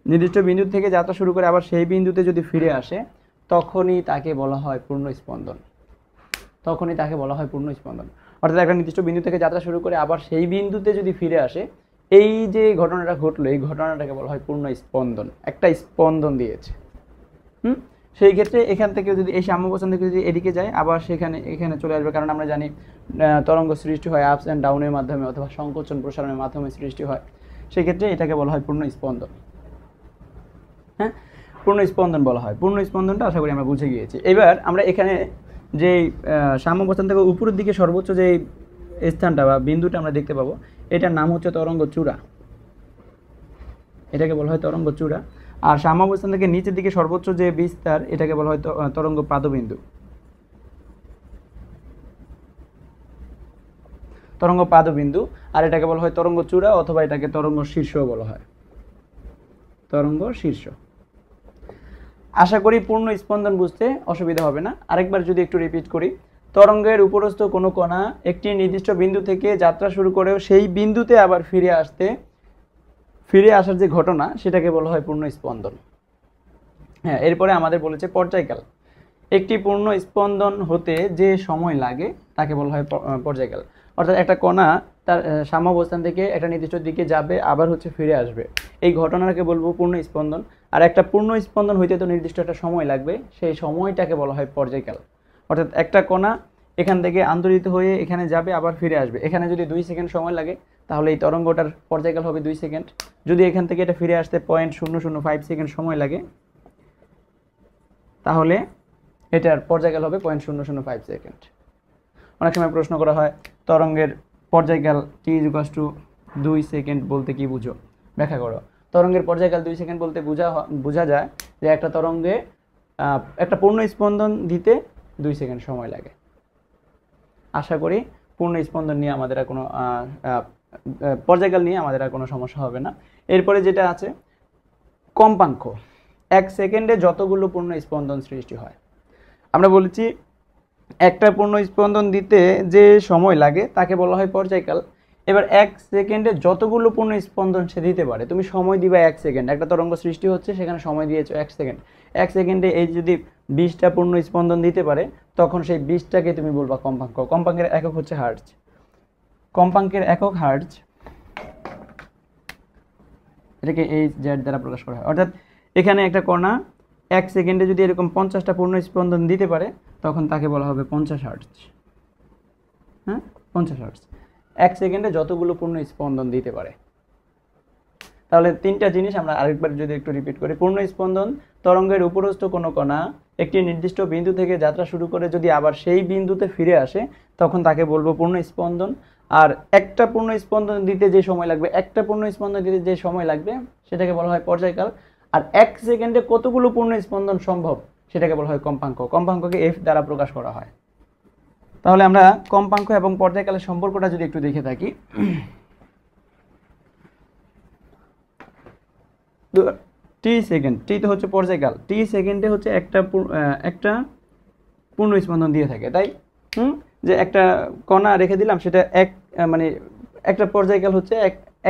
নির্দিষ্ট বিন্দু থেকে যাত্রা শুরু করে আবার সেই বিন্দুতে যদি ফিরে আসে, তখনই তাকে বলা হয় পূর্ণ স্পন্দন। তখনই তাকে বলা হয় পূর্ণ স্পন্দন। অর্থাৎ একটা নির্দিষ্ট বিন্দু থেকে যাত্রা শুরু করে আবার সেই বিন্দুতে যদি ফিরে আসে, এই যে ঘটনাটা ঘটলো, এই ঘটনাটাকে বলা হয় পূর্ণ স্পন্দন। একটা স্পন্দন দিয়েছে। সেই ক্ষেত্রে এখান থেকে যদি এই সাম্য অবস্থান থেকে যদি এদিকে যায়, আবার এখানে চলে আসবে, কারণ আমরা জানি তরঙ্গ সৃষ্টি হয় আপস অ্যান্ড ডাউনের মাধ্যমে অথবা সংকোচন প্রসারণের মাধ্যমে সৃষ্টি হয়। সেক্ষেত্রে এটাকে বলা হয় পূর্ণ স্পন্দন। হ্যাঁ, পূর্ণ স্পন্দন বলা হয়। পূর্ণ স্পন্দনটা আশা করি আমরা বুঝে গিয়েছি। এবার আমরা এখানে যে সাম্য অবস্থান থেকে উপরের দিকে সর্বোচ্চ যে স্থানটা বা বিন্দুটা আমরা দেখতে পাবো, এটার নাম তরঙ্গ চূড়া। এটাকে বলা হয় তরঙ্গ চূড়া। আর সাম্য অবস্থান থেকে নিচের দিকে সর্বোচ্চ যে বিস্তার, এটাকে বলা হয় তরঙ্গ পাদবিন্দু। তরঙ্গ পাদবিন্দু, আর এটাকে বলা হয় তরঙ্গ চূড়া, অথবা এটাকে তরঙ্গ শীর্ষ বলা হয়। তরঙ্গ শীর্ষ। আশা করি পূর্ণ স্পন্দন বুঝতে অসুবিধা হবে না। আরেকবার যদি একটু রিপিট করি, তরঙ্গের উপরস্থ কোনো কণা একটি নির্দিষ্ট বিন্দু থেকে যাত্রা শুরু করেও সেই বিন্দুতে আবার ফিরে আসার যে ঘটনা সেটাকে বলা হয় পূর্ণ স্পন্দন। হ্যাঁ, এরপরে আমাদের বলেছে পর্যায়কাল। একটি পূর্ণ স্পন্দন হতে যে সময় লাগে তাকে বলা হয় পর্যায়কাল। অর্থাৎ একটা কণা তার সাম্যাবস্থান থেকে একটা নির্দিষ্ট দিকে যাবে, আবার হচ্ছে ফিরে আসবে, এই ঘটনাটাকে বলবো পূর্ণ স্পন্দন। আর একটা পূর্ণ স্পন্দন হইতে তো নির্দিষ্ট একটা সময় লাগবে, সেই সময়টাকে বলা হয় পর্যায়কাল। অর্থাৎ একটা কণা এখান থেকে আন্দোলিত হয়ে এখানে যাবে, আবার ফিরে আসবে, এখানে যদি 2 সেকেন্ড সময় লাগে তাহলে এই তরঙ্গটার পর্যায়কাল হবে 2 সেকেন্ড। যদি এখান থেকে এটা ফিরে আসতে 0.005 সেকেন্ড সময় লাগে তাহলে এটার পর্যায়কাল হবে 0.005 সেকেন্ড। অনেক সময় প্রশ্ন করা হয় তরঙ্গের পর্যায়কাল t=2 সেকেন্ড বলতে কি বুঝো, ব্যাখ্যা করো। তরঙ্গের পর্যায়কাল 2 সেকেন্ড বলতে বোঝা যায় যে একটা তরঙ্গে একটা পূর্ণ স্পন্দন দিতে 2 সেকেন্ড সময় লাগে। আশা করি পূর্ণ স্পন্দন নিয়ে আমাদের আর কোনো পর্যায়কাল নিয়ে আমাদের আর কোনো সমস্যা হবে না। এরপরে যেটা আছে কম্পাঙ্ক। 1 সেকেন্ডে যতগুলো পূর্ণ স্পন্দন সৃষ্টি হয়। আমরা বলেছি একটা পূর্ণ স্পন্দন দিতে যে সময় লাগে তাকে বলা হয় পর্যায়কাল। এবার 1 সেকেন্ডে যতগুলো পূর্ণ স্পন্দন সে দিতে পারে, তুমি সময় দিবা 1 সেকেন্ড, একটা তরঙ্গ সৃষ্টি হচ্ছে সেখানে সময় দিয়েছো 1 সেকেন্ড। 1 সেকেন্ডে এই যদি 20টা পূর্ণ স্পন্দন দিতে পারে তখন সেই 20টাকে তুমি বলবা কম্পাঙ্ক। কম্পাঙ্কের একক হচ্ছে হার্টজ। কম্পাঙ্কের একক হার্টজ, এটাকে Hz দ্বারা প্রকাশ করা হয়। অর্থাৎ এখানে একটা কণা 1 সেকেন্ডে যদি এরকম 50টা পূর্ণ স্পন্দন দিতে পারে তখন তাকে বলা হবে 50 হার্টজ। হ্যাঁ, 50 হার্টজ 1 সেকেন্ডে যতগুলো পূর্ণ স্পন্দন দিতে পারে। তাহলে 3টা জিনিস আমরা আরেকবার যদি একটু রিপিট করি। পূর্ণ স্পন্দন, তরঙ্গের উপরস্থ কোনো কণা একটি নির্দিষ্ট বিন্দু থেকে যাত্রা শুরু করে যদি আবার সেই বিন্দুতে ফিরে আসে তখন তাকে বলবো পূর্ণ স্পন্দন। আর একটা পূর্ণ স্পন্দন দিতে যে সময় লাগবে, একটা পূর্ণ স্পন্দন দিতে যে সময় লাগবে সেটাকে বলা হয় পর্যায়কাল। আর 1 সেকেন্ডে কতগুলো পূর্ণ স্পন্দন সম্ভব সেটাকে বলা হয় কম্পাঙ্ক। কম্পাঙ্ককে f দ্বারা প্রকাশ করা হয়। তাহলে আমরা কম্পাঙ্ক এবং পর্যায়কালের সম্পর্কটা যদি একটু দেখে থাকি, টি সেকেন্ড, টি তো হচ্ছে পর্যায়কাল, টি সেকেন্ডে হচ্ছে একটা পূর্ণ স্পন্দন দিয়ে থাকে, তাই যে একটা কণা রেখে দিলাম সেটা মানে একটা পর্যায়কাল হচ্ছে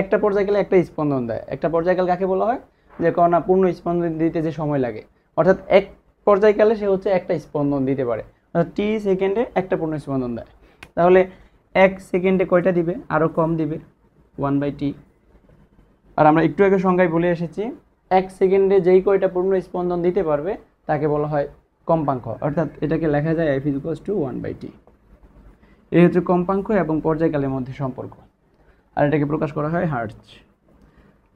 একটা পর্যায়কালে একটা স্পন্দন দেয়। একটা পর্যায়কাল কাকে বলা হয়? যে কণা পূর্ণ স্পন্দন দিতে যে সময় লাগে, অর্থাৎ এক পর্যায়কালে সে হচ্ছে একটা স্পন্দন দিতে পারে, অর্থাৎ টি সেকেন্ডে একটা পূর্ণ স্পন্দন দেয়। তাহলে 1 সেকেন্ডে কয়টা দিবে? আরও কম দিবে, 1/t। আর আমরা একটু আগে সংজ্ঞায় বলে এসেছি 1 সেকেন্ডে যেই কয়টা পূর্ণ স্পন্দন দিতে পারবে তাকে বলা হয় কম্পাঙ্ক, অর্থাৎ এটাকে লেখা যায় f = 1/t। এই হচ্ছে কম্পাঙ্ক এবং পর্যায়কালের মধ্যে সম্পর্ক, আর এটাকে প্রকাশ করা হয় হার্টজ।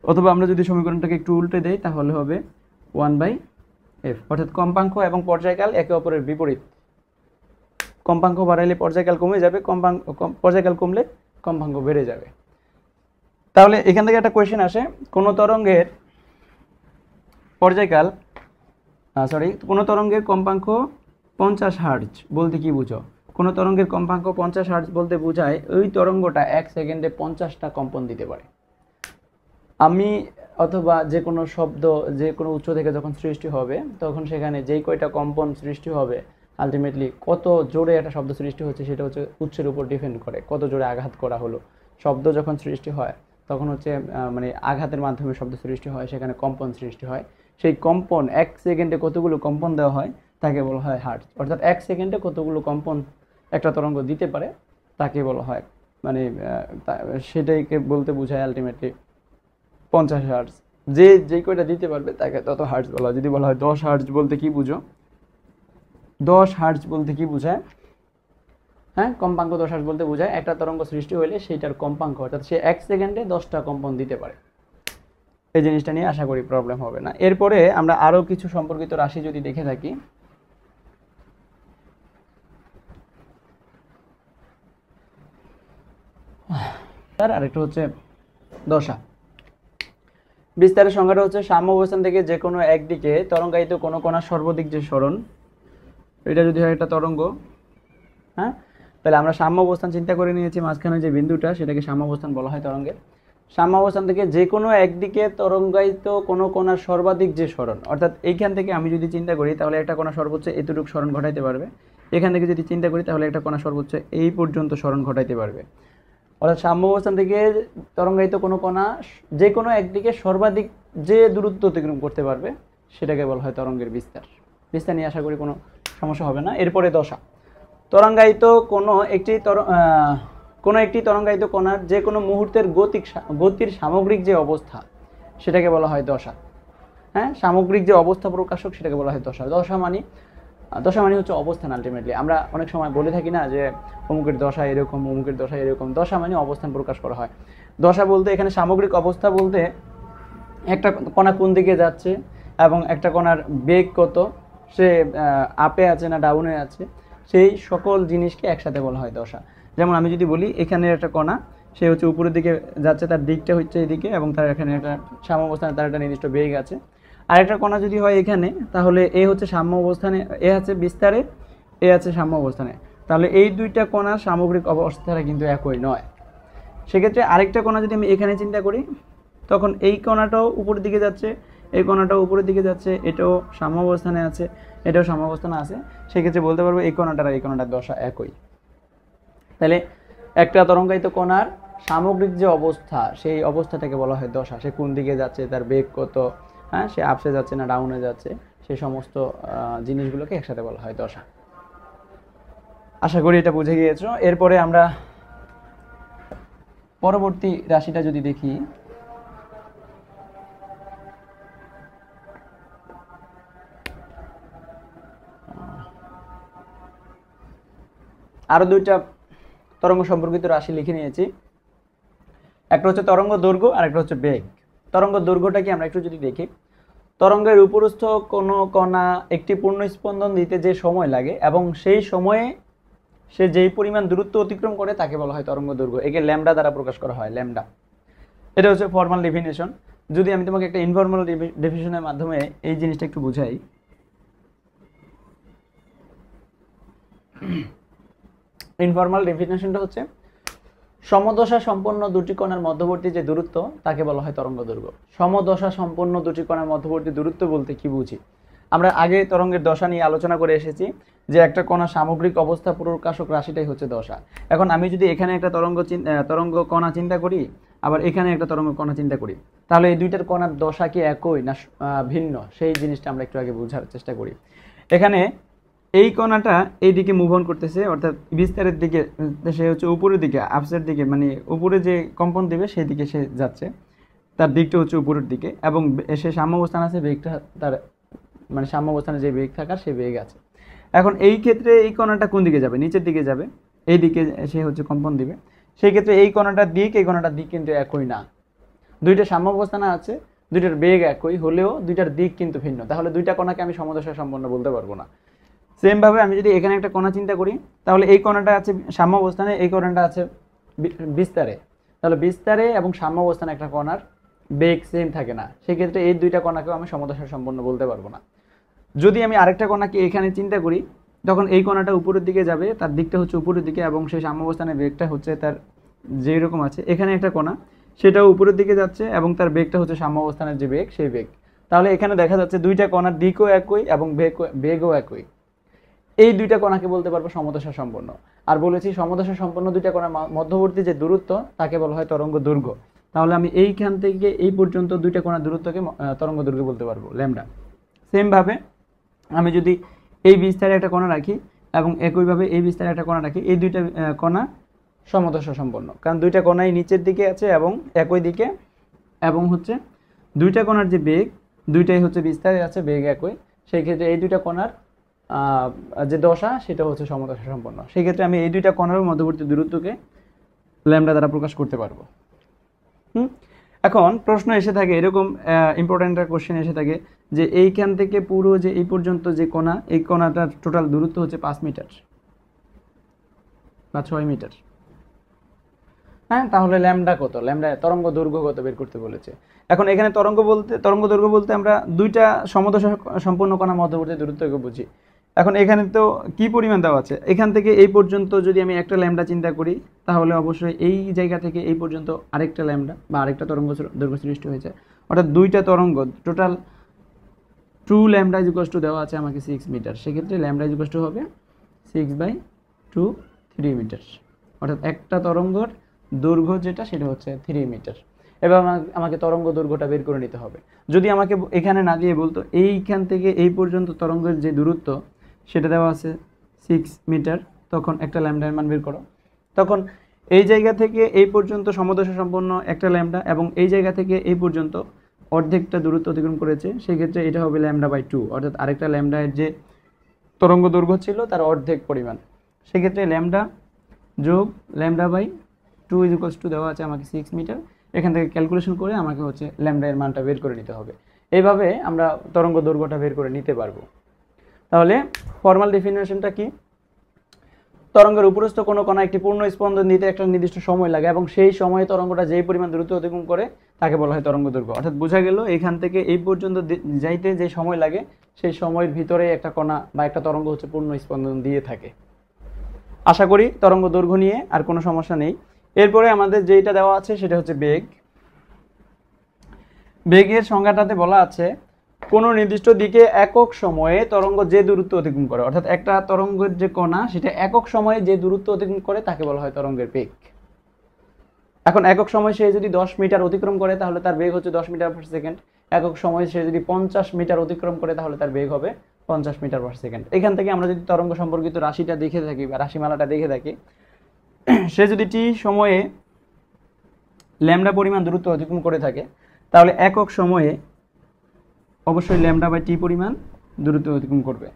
অথবা আমরা যদি সমীকরণটাকে একটু উল্টে দেই তাহলে হবে 1/f, অর্থাৎ কম্পাঙ্ক এবং পর্যায়কাল একে অপরের বিপরীত। কম্পাঙ্ক বাড়াইলে পর্যায়কাল কমে যাবে, পর্যায়কাল কমলে কম্পাঙ্ক বেড়ে যাবে। তাহলে এখান থেকে একটা কোয়েশ্চেন আসে, কোন তরঙ্গের পর্যায়কাল কোন তরঙ্গের কম্পাঙ্ক 50 হার্টজ বলতে কি বুঝো? কোন তরঙ্গের কম্পাঙ্ক 50 হার্টজ বলতে বোঝায় ওই তরঙ্গটা 1 সেকেন্ডে 50টা কম্পন দিতে পারে। আমি অথবা যে কোনো শব্দ যে কোনো উৎস থেকে যখন সৃষ্টি হবে তখন সেখানে যেই কয়টা কম্পন সৃষ্টি হবে, আলটিমেটলি কত জোরে একটা শব্দ সৃষ্টি হচ্ছে সেটা হচ্ছে উৎসের উপর ডিপেন্ড করে, কত জোরে আঘাত করা হলো। শব্দ যখন সৃষ্টি হয় তখন হচ্ছে মানে আঘাতের মাধ্যমে শব্দ সৃষ্টি হয়, সেখানে কম্পন সৃষ্টি হয়। সেই কম্পন 1 সেকেন্ডে কতগুলো কম্পন দেওয়া হয় তাকে বলা হয় হার্টজ। অর্থাৎ 1 সেকেন্ডে কতগুলো কম্পন একটা তরঙ্গ দিতে পারে তাকে বলা হয়, মানে সেটাইকে বলতে বোঝায় আলটিমেটলি 50 হার্টজ। যেই কয়টা দিতে পারবে তাকে তত হার্টজ বলা হয়। যদি বলা হয় 10 হার্টজ বলতে কি বুঝো? 10 হার্টজ বলতে কি বোঝায়? হ্যাঁ, কম্পাঙ্ক 10 হার্টজ বলতে বোঝায় একটা তরঙ্গ সৃষ্টি হলে সেইটার কম্পাঙ্ক, অর্থাৎ সে 1 সেকেন্ডে 10টা কম্পন দিতে পারে। এই জিনিসটা নিয়ে আশা করি প্রবলেম হবে না। এরপরে আমরা আরও কিছু সম্পর্কিত রাশি যদি দেখে থাকি, আরেকটা হচ্ছে দশা। বিস্তারের সংখ্যাটা হচ্ছে সাম্য অবস্থান থেকে যে কোনো একদিকে তরঙ্গায়িত কোনো কণার সর্বাধিক যে সরণ, এটা যদি হয় একটা তরঙ্গ, হ্যাঁ, তাহলে আমরা সাম্য অবস্থান চিন্তা করে নিয়েছি, মাঝখানে যে বিন্দুটা সেটাকে সাম্য অবস্থান বলা হয় তরঙ্গের। সাম্য অবস্থান থেকে যে কোনো একদিকে তরঙ্গায়িত কোনো কণার সর্বাধিক যে সরণ, অর্থাৎ এইখান থেকে আমি যদি চিন্তা করি তাহলে একটা কণা সর্বোচ্চ এতটুকু সরণ ঘটাইতে পারবে। এখান থেকে যদি চিন্তা করি তাহলে একটা কণা সর্বোচ্চ এই পর্যন্ত সরণ ঘটাইতে পারবে। অর্থাৎ সাম্য অবস্থান থেকে তরঙ্গায়িত কোনো কণা যে কোনো একদিকে সর্বাধিক যে দূরত্ব অতিক্রম করতে পারবে সেটাকে বলা হয় তরঙ্গের বিস্তার। বিস্তার নিয়ে আশা করি কোনো সমস্যা হবে না। এরপরে দশা, তরঙ্গায়িত কোনো একটি তরঙ্গায়িত কণার যে কোনো মুহূর্তের গতির সামগ্রিক যে অবস্থা সেটাকে বলা হয় দশা। হ্যাঁ, সামগ্রিক যে অবস্থা প্রকাশক সেটাকে বলা হয় দশা। দশা মানে হচ্ছে অবস্থান। আলটিমেটলি আমরা অনেক সময় বলে থাকি না যে অমুকের দশা এরকম, অমুকের দশা এরকম। দশা মানে অবস্থান প্রকাশ করা হয়। দশা বলতে এখানে সামগ্রিক অবস্থা বলতে একটা কণা কোন দিকে যাচ্ছে এবং একটা কণার বেগ কত, সে আপে আছে না ডাউনে আছে, সেই সকল জিনিসকে একসাথে বলা হয় দশা। যেমন আমি যদি বলি এখানে একটা কণা, সে হচ্ছে উপরের দিকে যাচ্ছে, তার দিকটা হচ্ছে এদিকে এবং তার এখানে একটা সাম্য অবস্থানে তার একটা নির্দিষ্ট বেগ আছে। আর একটা কণা যদি হয় এখানে, তাহলে এ হচ্ছে সাম্য অবস্থানে, এ আছে বিস্তারে, এ আছে সাম্য অবস্থানে। তাহলে এই দুইটা কণার সামগ্রিক অবস্থাটা কিন্তু একই নয়। সেক্ষেত্রে আরেকটা কণা যদি আমি এখানে চিন্তা করি, তখন এই কণাটাও উপরের দিকে যাচ্ছে, এই কণাটাও উপরের দিকে যাচ্ছে, এটাও সাম্য অবস্থানে আছে, এটাও সাম্য অবস্থানে আছে। সেক্ষেত্রে বলতে পারবো এই কণাটার আর এই কণাটার দশা একই। তাহলে একটা তরঙ্গায়িত কণার সামগ্রিক যে অবস্থা, সেই অবস্থাটাকে বলা হয় দশা। সে কোন দিকে যাচ্ছে, তার বেগ কত, হ্যাঁ, সে আপসে যাচ্ছে না ডাউনে যাচ্ছে, সেই সমস্ত জিনিসগুলোকে একসাথে বলা হয় দশা। আশা করি এটা বুঝে গিয়েছো। এরপরে আমরা পরবর্তী রাশিটা যদি দেখি, আরো দুইটা তরঙ্গ সম্পর্কিত রাশি লিখে নিয়েছি। একটা হচ্ছে তরঙ্গ দৈর্ঘ্য আর একটা হচ্ছে বেগ। তরঙ্গ দৈর্ঘ্যটা কি আমরা একটু যদি দেখি, তরঙ্গের উপরস্থ কোনো কণা একটি পূর্ণ স্পন্দন দিতে যে সময় লাগে এবং সেই সময়ে সে যেই পরিমাণ দূরত্ব অতিক্রম করে তাকে বলা হয় তরঙ্গ দৈর্ঘ্য। একে ল্যামডা দ্বারা প্রকাশ করা হয়, ল্যামডা। এটা হচ্ছে ফর্মাল ডেফিনেশন। যদি আমি তোমাকে একটা ইনফর্মাল ডেফিনেশনের মাধ্যমে এই জিনিসটা একটু বুঝাই, ইনফর্মাল ডেফিনেশনটা হচ্ছে সমদশা সম্পন্ন দুটি কণার মধ্যবর্তী যে দূরত্ব তাকে বলা হয় তরঙ্গ দৈর্ঘ্য। সমদশা সম্পন্ন দুটি কণার মধ্যবর্তী দূরত্ব বলতে কি বুঝি? আমরা আগে তরঙ্গের দশা নিয়ে আলোচনা করে এসেছি যে একটা কণা সামগ্রিক অবস্থা প্রকাশক রাশিটাই হচ্ছে দশা। এখন আমি যদি এখানে একটা তরঙ্গ কণা চিন্তা করি, আবার এখানে একটা তরঙ্গ কণা চিন্তা করি, তাহলে এই দুইটার কণার দশা কি একই না ভিন্ন, সেই জিনিসটা আমরা একটু আগে বোঝার চেষ্টা করি। এখানে এই কণাটা এই দিকে মুভ অন করতেছে, অর্থাৎ বিস্তারের দিকে, সে হচ্ছে উপরের দিকে, আপসের দিকে, মানে উপরে যে কম্পন দিবে সেই দিকে সে যাচ্ছে, তার দিকটা হচ্ছে উপরের দিকে এবং সে সাম্য অবস্থান আছে, বেগটা তার মানে সাম্য অবস্থানে যে বেগ থাকার সেই বেগ আছে। এখন এই ক্ষেত্রে এই কণাটা কোন দিকে যাবে? নিচের দিকে যাবে, এই দিকে সে হচ্ছে কম্পন দিবে। সেই ক্ষেত্রে এই কণাটার দিক এই কণাটার দিক কিন্তু একই না। দুইটা সাম্য অবস্থানে আছে, দুইটার বেগ একই হলেও দুইটার দিক কিন্তু ভিন্ন। তাহলে দুইটা কণাকে আমি সমদশা সম্পন্ন বলতে পারবো না। সেমভাবে আমি যদি এখানে একটা কণা চিন্তা করি, তাহলে এই কণাটা আছে সাম্য অবস্থানে, এই কণাটা আছে বিস্তারে। তাহলে বিস্তারে এবং সাম্য অবস্থানে একটা কণার বেগ সেম থাকে না। সেক্ষেত্রে এই দুইটা কণাকেও আমি সমদশা সম্পন্ন বলতে পারবো না। যদি আমি আরেকটা কণাকে এখানে চিন্তা করি, তখন এই কণাটা উপরের দিকে যাবে, তার দিকটা হচ্ছে উপরের দিকে এবং সেই সাম্য অবস্থানের বেগটা হচ্ছে তার যেই রকম আছে। এখানে একটা কণা, সেটাও উপরের দিকে যাচ্ছে এবং তার বেগটা হচ্ছে সাম্য অবস্থানের যে বেগ সেই বেগ। তাহলে এখানে দেখা যাচ্ছে দুইটা কণার দিকও একই এবং বেগও একই। এই দুইটা কণাকে বলতে পারবো সমদশা সম্পন্ন। আর বলেছি সমদশা সম্পন্ন দুইটা কণার মধ্যবর্তী যে দূরত্ব তাকে বলা হয় তরঙ্গ দৈর্ঘ্য। তাহলে আমি এইখান থেকে এই পর্যন্ত দুইটা কণার দূরত্বকে তরঙ্গ দৈর্ঘ্য বলতে পারবো, ল্যামডা। সেমভাবে আমি যদি এই বিস্তারে একটা কণা রাখি এবং একইভাবে এই বিস্তারে একটা কণা রাখি, এই দুইটা কণা সমদশা সম্পন্ন, কারণ দুইটা কণাই নিচের দিকে আছে এবং একই দিকে, এবং হচ্ছে দুইটা কণার যে বেগ দুইটাই হচ্ছে বিস্তারে আছে, বেগ একই। সেই ক্ষেত্রে এই দুইটা কণার যে দশা সেটা হচ্ছে সমদশা সম্পন্ন। সেই ক্ষেত্রে আমি এই দুইটা কণার মধ্যবর্তী দূরত্বকে ল্যামডা দ্বারা প্রকাশ করতে পারবো। এখন প্রশ্ন এসে থাকে, এরকম ইম্পর্টেন্ট একটা কোশ্চেন এসে থাকে যে এইখান থেকে পুরো যে এই পর্যন্ত যে কণা, এই কণাটার টোটাল দূরত্ব হচ্ছে 5 মিটার বা 6 মিটার। হ্যাঁ, তাহলে ল্যামডা কত? ল্যামডা তরঙ্গ দৈর্ঘ্য কত বের করতে বলেছে। এখন এখানে তরঙ্গ দৈর্ঘ্য বলতে আমরা দুইটা সমদশা সম্পন্ন কণা মধ্যবর্তী দূরত্বকে বুঝি। এখন এখানে তো কি পরিমাণ দেওয়া আছে, এখান থেকে এই পর্যন্ত যদি আমি একটা ল্যামডা চিন্তা করি, তাহলে অবশ্যই এই জায়গা থেকে এই পর্যন্ত আরেকটা ল্যামডা বা আরেকটা তরঙ্গ দৈর্ঘ্য সৃষ্টি হয়েছে। অর্থাৎ দুইটা তরঙ্গ টোটাল 2 ল্যামডা ইকুয়াল টু দেওয়া আছে আমাকে 6 মিটার। সেক্ষেত্রে ল্যামডা ইকুয়াল টু হবে 6/2 3 মিটার। অর্থাৎ একটা তরঙ্গর দৈর্ঘ্য যেটা সেটা হচ্ছে 3 মিটার। এবার আমাকে তরঙ্গ দৈর্ঘ্যটা বের করে নিতে হবে। যদি আমাকে এখানে না দিয়ে বলতো এইখান থেকে এই পর্যন্ত তরঙ্গের যে দূরত্ব সেটা দেওয়া আছে 6 মিটার, তখন একটা ল্যামডার মান বের করো। তখন এই জায়গা থেকে এই পর্যন্ত সমদশা সম্পন্ন একটা ল্যামডা, এবং এই জায়গা থেকে এই পর্যন্ত অর্ধেকটা দূরত্ব অতিক্রম করেছে, সেই ক্ষেত্রে এটা হবে λ/2, অর্থাৎ আরেকটা ল্যামডার যে তরঙ্গ দৈর্ঘ্য ছিল তার অর্ধেক পরিমাণ। সেক্ষেত্রে ল্যামডা যোগ λ/2 দেওয়া আছে আমাকে 6 মিটার। এখান থেকে ক্যালকুলেশন করে আমাকে হচ্ছে ল্যামডা এর মানটা বের করে নিতে হবে। এইভাবে আমরা তরঙ্গ দৈর্ঘ্যটা বের করে নিতে পারবো। তাহলে ফর্মাল ডেফিনেশনটা কি? তরঙ্গের উপরস্থ কোনো কণা একটি পূর্ণ স্পন্দন দিতে একটা নির্দিষ্ট সময় লাগে, এবং সেই সময়ে তরঙ্গটা যেই পরিমাণ দ্রুত অতিক্রম করে তাকে বলা হয় তরঙ্গ দৈর্ঘ্য। অর্থাৎ বোঝা গেল এখান থেকে এই পর্যন্ত যাইতে যে সময় লাগে সেই সময়ের ভিতরে একটা কণা বা একটা তরঙ্গ হচ্ছে পূর্ণ স্পন্দন দিয়ে থাকে। আশা করি তরঙ্গ দৈর্ঘ্য নিয়ে আর কোনো সমস্যা নেই। এরপরে আমাদের যেটা দেওয়া আছে সেটা হচ্ছে বেগ। বেগের সংজ্ঞাটাতে বলা আছে কোনো নির্দিষ্ট দিকে একক সময়ে তরঙ্গ যে দূরত্ব অতিক্রম করে, অর্থাৎ একটা তরঙ্গের যে কণা সেটা একক সময়ে যে দূরত্ব অতিক্রম করে তাকে বলা হয় তরঙ্গের বেগ। এখন একক সময় সে যদি 10 মিটার অতিক্রম করে তাহলে তার বেগ হচ্ছে 10 মিটার পার সেকেন্ড। একক সময় সে যদি 50 মিটার অতিক্রম করে তাহলে তার বেগ হবে 50 মিটার পার সেকেন্ড। এখান থেকে আমরা যদি তরঙ্গ সম্পর্কিত রাশিটা দেখে থাকি বা রাশিমালাটা দেখে থাকি, সে যদি টি সময়ে ল্যামডা পরিমাণ দূরত্ব অতিক্রম করে থাকে তাহলে একক সময়ে অবশ্যই λ/t পরিমাণ দূরত্ব অতিক্রম করবে।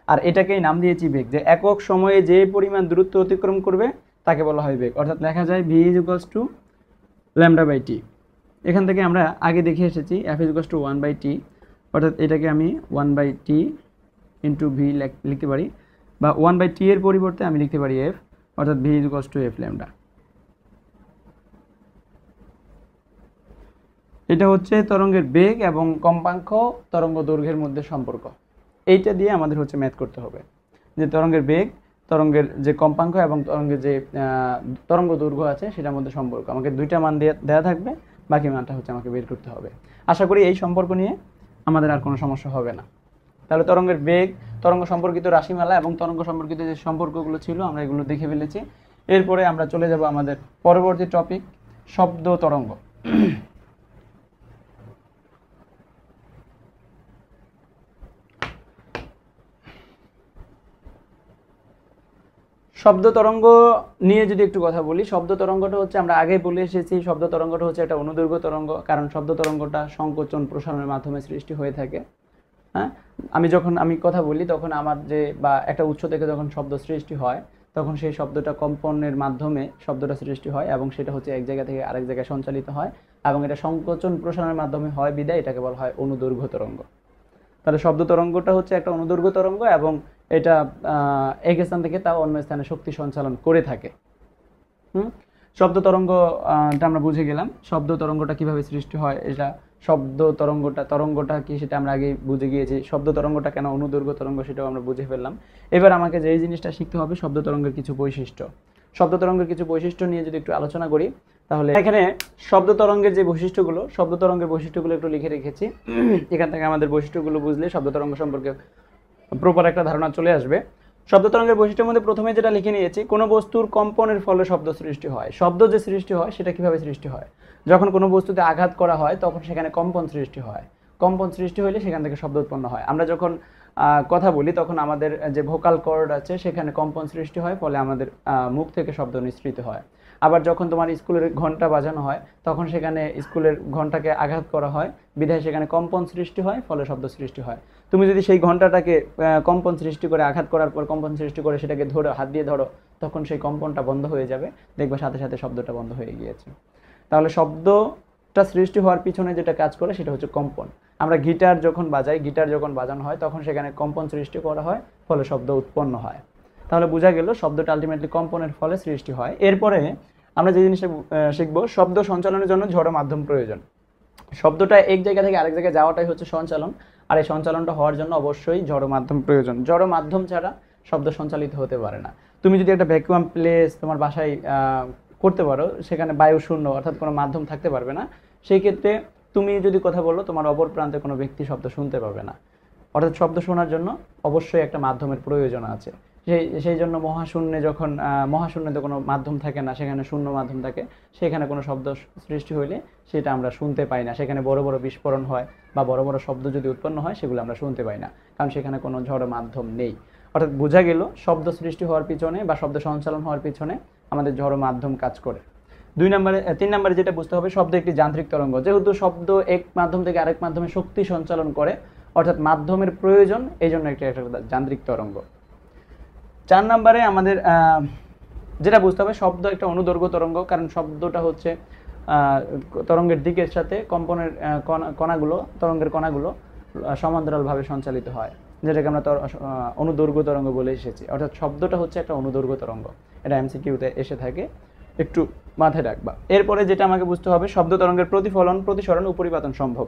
আর এটাকেই নাম দিয়েছি বেগ, যে একক সময়ে যে পরিমাণ দূরত্ব অতিক্রম করবে তাকে বলা হয় বেগ। অর্থাৎ লেখা যায় v λ/t। এখান থেকে আমরা আগে দেখে এসেছি f 1/t, অর্থাৎ এটাকে আমি 1/t × v লিখতে পারি, বা 1/t এর পরিবর্তে আমি লিখতে পারি f, অর্থাৎ v f λ। এটা হচ্ছে তরঙ্গের বেগ এবং কম্পাঙ্ক তরঙ্গ দৈর্ঘ্যের মধ্যে সম্পর্ক। এইটা দিয়ে আমাদের হচ্ছে ম্যাথ করতে হবে যে তরঙ্গের বেগ, তরঙ্গের যে কম্পাঙ্ক এবং তরঙ্গের যে তরঙ্গ দৈর্ঘ্য আছে সেটার মধ্যে সম্পর্ক। আমাকে দুইটা মান দেওয়া থাকবে, বাকি মানটা হচ্ছে আমাকে বের করতে হবে। আশা করি এই সম্পর্ক নিয়ে আমাদের আর কোনো সমস্যা হবে না। তাহলে তরঙ্গের বেগ, তরঙ্গ সম্পর্কিত রাশিমালা এবং তরঙ্গ সম্পর্কিত যে সম্পর্কগুলো ছিল আমরা এগুলো দেখে ফেলেছি। এরপরে আমরা চলে যাব আমাদের পরবর্তী টপিক, শব্দ তরঙ্গ। শব্দ তরঙ্গ নিয়ে যদি একটু কথা বলি, শব্দ তরঙ্গটা হচ্ছে আমরা আগে বলে এসেছি, শব্দ তরঙ্গটা হচ্ছে একটা অনুদৈর্ঘ্য তরঙ্গ, কারণ শব্দ তরঙ্গটা সংকোচন প্রসারণের মাধ্যমে সৃষ্টি হয়ে থাকে। হ্যাঁ, যখন আমি কথা বলি তখন আমার যে বা একটা উৎস থেকে যখন শব্দ সৃষ্টি হয় তখন সেই শব্দটা কম্পনের মাধ্যমে শব্দটা সৃষ্টি হয়, এবং সেটা হচ্ছে এক জায়গা থেকে আরেক জায়গায় সঞ্চালিত হয়, এবং এটা সংকোচন প্রসারণের মাধ্যমে হয় বিদায় এটাকে বলা হয় অনুদৈর্ঘ্য তরঙ্গ। তাহলে শব্দ তরঙ্গটা হচ্ছে একটা অনুদৈর্ঘ্য তরঙ্গ, এবং এটা এক স্থান থেকে তা অন্য স্থানে শক্তি সঞ্চালন করে থাকে। শব্দ তরঙ্গটা আমরা বুঝে গেলাম। শব্দ তরঙ্গটা কিভাবে সৃষ্টি হয়, এটা শব্দ তরঙ্গটা কি সেটা আমরা আগে বুঝে গিয়েছি। শব্দ তরঙ্গটা কেন অনুদৈর্ঘ্য তরঙ্গ সেটাও আমরা বুঝে ফেললাম। এবার আমাকে যে জিনিসটা শিখতে হবে শব্দ তরঙ্গের কিছু বৈশিষ্ট্য। শব্দ তরঙ্গের কিছু বৈশিষ্ট্য নিয়ে যদি একটু আলোচনা করি, তাহলে এখানে শব্দ তরঙ্গের যে বৈশিষ্ট্যগুলো, শব্দ তরঙ্গের বৈশিষ্ট্যগুলো একটু লিখে রেখেছি। এখান থেকে আমাদের বৈশিষ্ট্যগুলো বুঝলে শব্দ তরঙ্গ সম্পর্কে প্রপার একটা ধারণা চলে আসবে। শব্দ তরঙ্গের বৈশিষ্ট্যের মধ্যে প্রথমে যেটা লিখে নিয়েছি, কোনো বস্তুর কম্পনের ফলে শব্দ সৃষ্টি হয়। শব্দ যে সৃষ্টি হয় সেটা কিভাবে সৃষ্টি হয়, যখন কোনো বস্তুতে আঘাত করা হয় তখন সেখানে কম্পন সৃষ্টি হয়। কম্পন সৃষ্টি হলে সেখান থেকে শব্দ উৎপন্ন হয়। আমরা যখন কথা বলি তখন আমাদের যে ভোকাল কর্ড আছে সেখানে কম্পন সৃষ্টি হয়, ফলে আমাদের মুখ থেকে শব্দ নিঃসৃত হয়। আবার যখন তোমার স্কুলের ঘন্টা বাজানো হয় তখন সেখানে স্কুলের ঘন্টাকে আঘাত করা হয় বিধায় সেখানে কম্পন সৃষ্টি হয়, ফলে শব্দ সৃষ্টি হয়। তুমি যদি সেই ঘন্টাটাকে কম্পন সৃষ্টি করে আঘাত করার পর কম্পন সৃষ্টি করে সেটাকে ধরো, হাত দিয়ে ধরো, তখন সেই কম্পনটা বন্ধ হয়ে যাবে, দেখবে সাথে সাথে শব্দটা বন্ধ হয়ে গিয়েছে। তাহলে শব্দটা সৃষ্টি হওয়ার পিছনে যেটা কাজ করে সেটা হচ্ছে কম্পন। আমরা গিটার যখন বাজানো হয় তখন সেখানে কম্পন সৃষ্টি করা হয়, ফলে শব্দ উৎপন্ন হয়। তাহলে বোঝা গেল শব্দটা আলটিমেটলি কম্পনের ফলে সৃষ্টি হয়। এরপরে আমরা যে জিনিসটা শিখবো, শব্দ সঞ্চালনের জন্য ঝড় মাধ্যম প্রয়োজন। শব্দটা এক জায়গা থেকে আরেক জায়গায় যাওয়াটাই হচ্ছে সঞ্চালন, আর এই সঞ্চালনটা হওয়ার জন্য অবশ্যই জড় মাধ্যম প্রয়োজন। জড় মাধ্যম ছাড়া শব্দ সঞ্চালিত হতে পারে না। তুমি যদি একটা ভ্যাকুয়াম প্লেস তোমার বাসায় করতে পারো, সেখানে বায়ু শূন্য অর্থাৎ কোনো মাধ্যম থাকতে পারবে না, সেই ক্ষেত্রে তুমি যদি কথা বলো তোমার অপর প্রান্তে কোনো ব্যক্তি শব্দ শুনতে পাবে না। অর্থাৎ শব্দ শোনার জন্য অবশ্যই একটা মাধ্যমের প্রয়োজন আছে। সেই জন্য মহাশূন্যে যখন মহাশূন্যতে কোনো মাধ্যম থাকে না, সেখানে শূন্য মাধ্যম থাকে, সেখানে কোনো শব্দ সৃষ্টি হইলে সেটা আমরা শুনতে পাই না। সেখানে বড় বড় বিস্ফোরণ হয় বা বড় বড় শব্দ যদি উৎপন্ন হয়, সেগুলো আমরা শুনতে পাই না, কারণ সেখানে কোনো ঝড় মাধ্যম নেই। অর্থাৎ বোঝা গেল শব্দ সৃষ্টি হওয়ার পিছনে বা শব্দ সঞ্চালন হওয়ার পিছনে আমাদের ঝড় মাধ্যম কাজ করে। 3 নম্বরে যেটা বুঝতে হবে, শব্দ একটি যান্ত্রিক তরঙ্গ। যেহেতু শব্দ এক মাধ্যম থেকে আরেক মাধ্যমে শক্তি সঞ্চালন করে, অর্থাৎ মাধ্যমের প্রয়োজন, এই জন্য একটা যান্ত্রিক তরঙ্গ। 4 নম্বরে আমাদের যেটা বুঝতে হবে, শব্দ একটা অনুদৈর্ঘ্য তরঙ্গ, কারণ শব্দটা হচ্ছে তরঙ্গের দিকের সাথে কম্পনের কণাগুলো, তরঙ্গের কণাগুলো সমান্তরালভাবে সঞ্চালিত হয়, যেটাকে আমরা অনুদৈর্ঘ্য তরঙ্গ বলে এসেছি। অর্থাৎ শব্দটা হচ্ছে একটা অনুদৈর্ঘ্য তরঙ্গ। এটা এমসিকিউতে এসে থাকে, একটু মাথায় রাখবা। এরপরে যেটা আমাকে বুঝতে হবে, শব্দ তরঙ্গের প্রতিফলন, প্রতিসরণ, উপরিপাতন সম্ভব।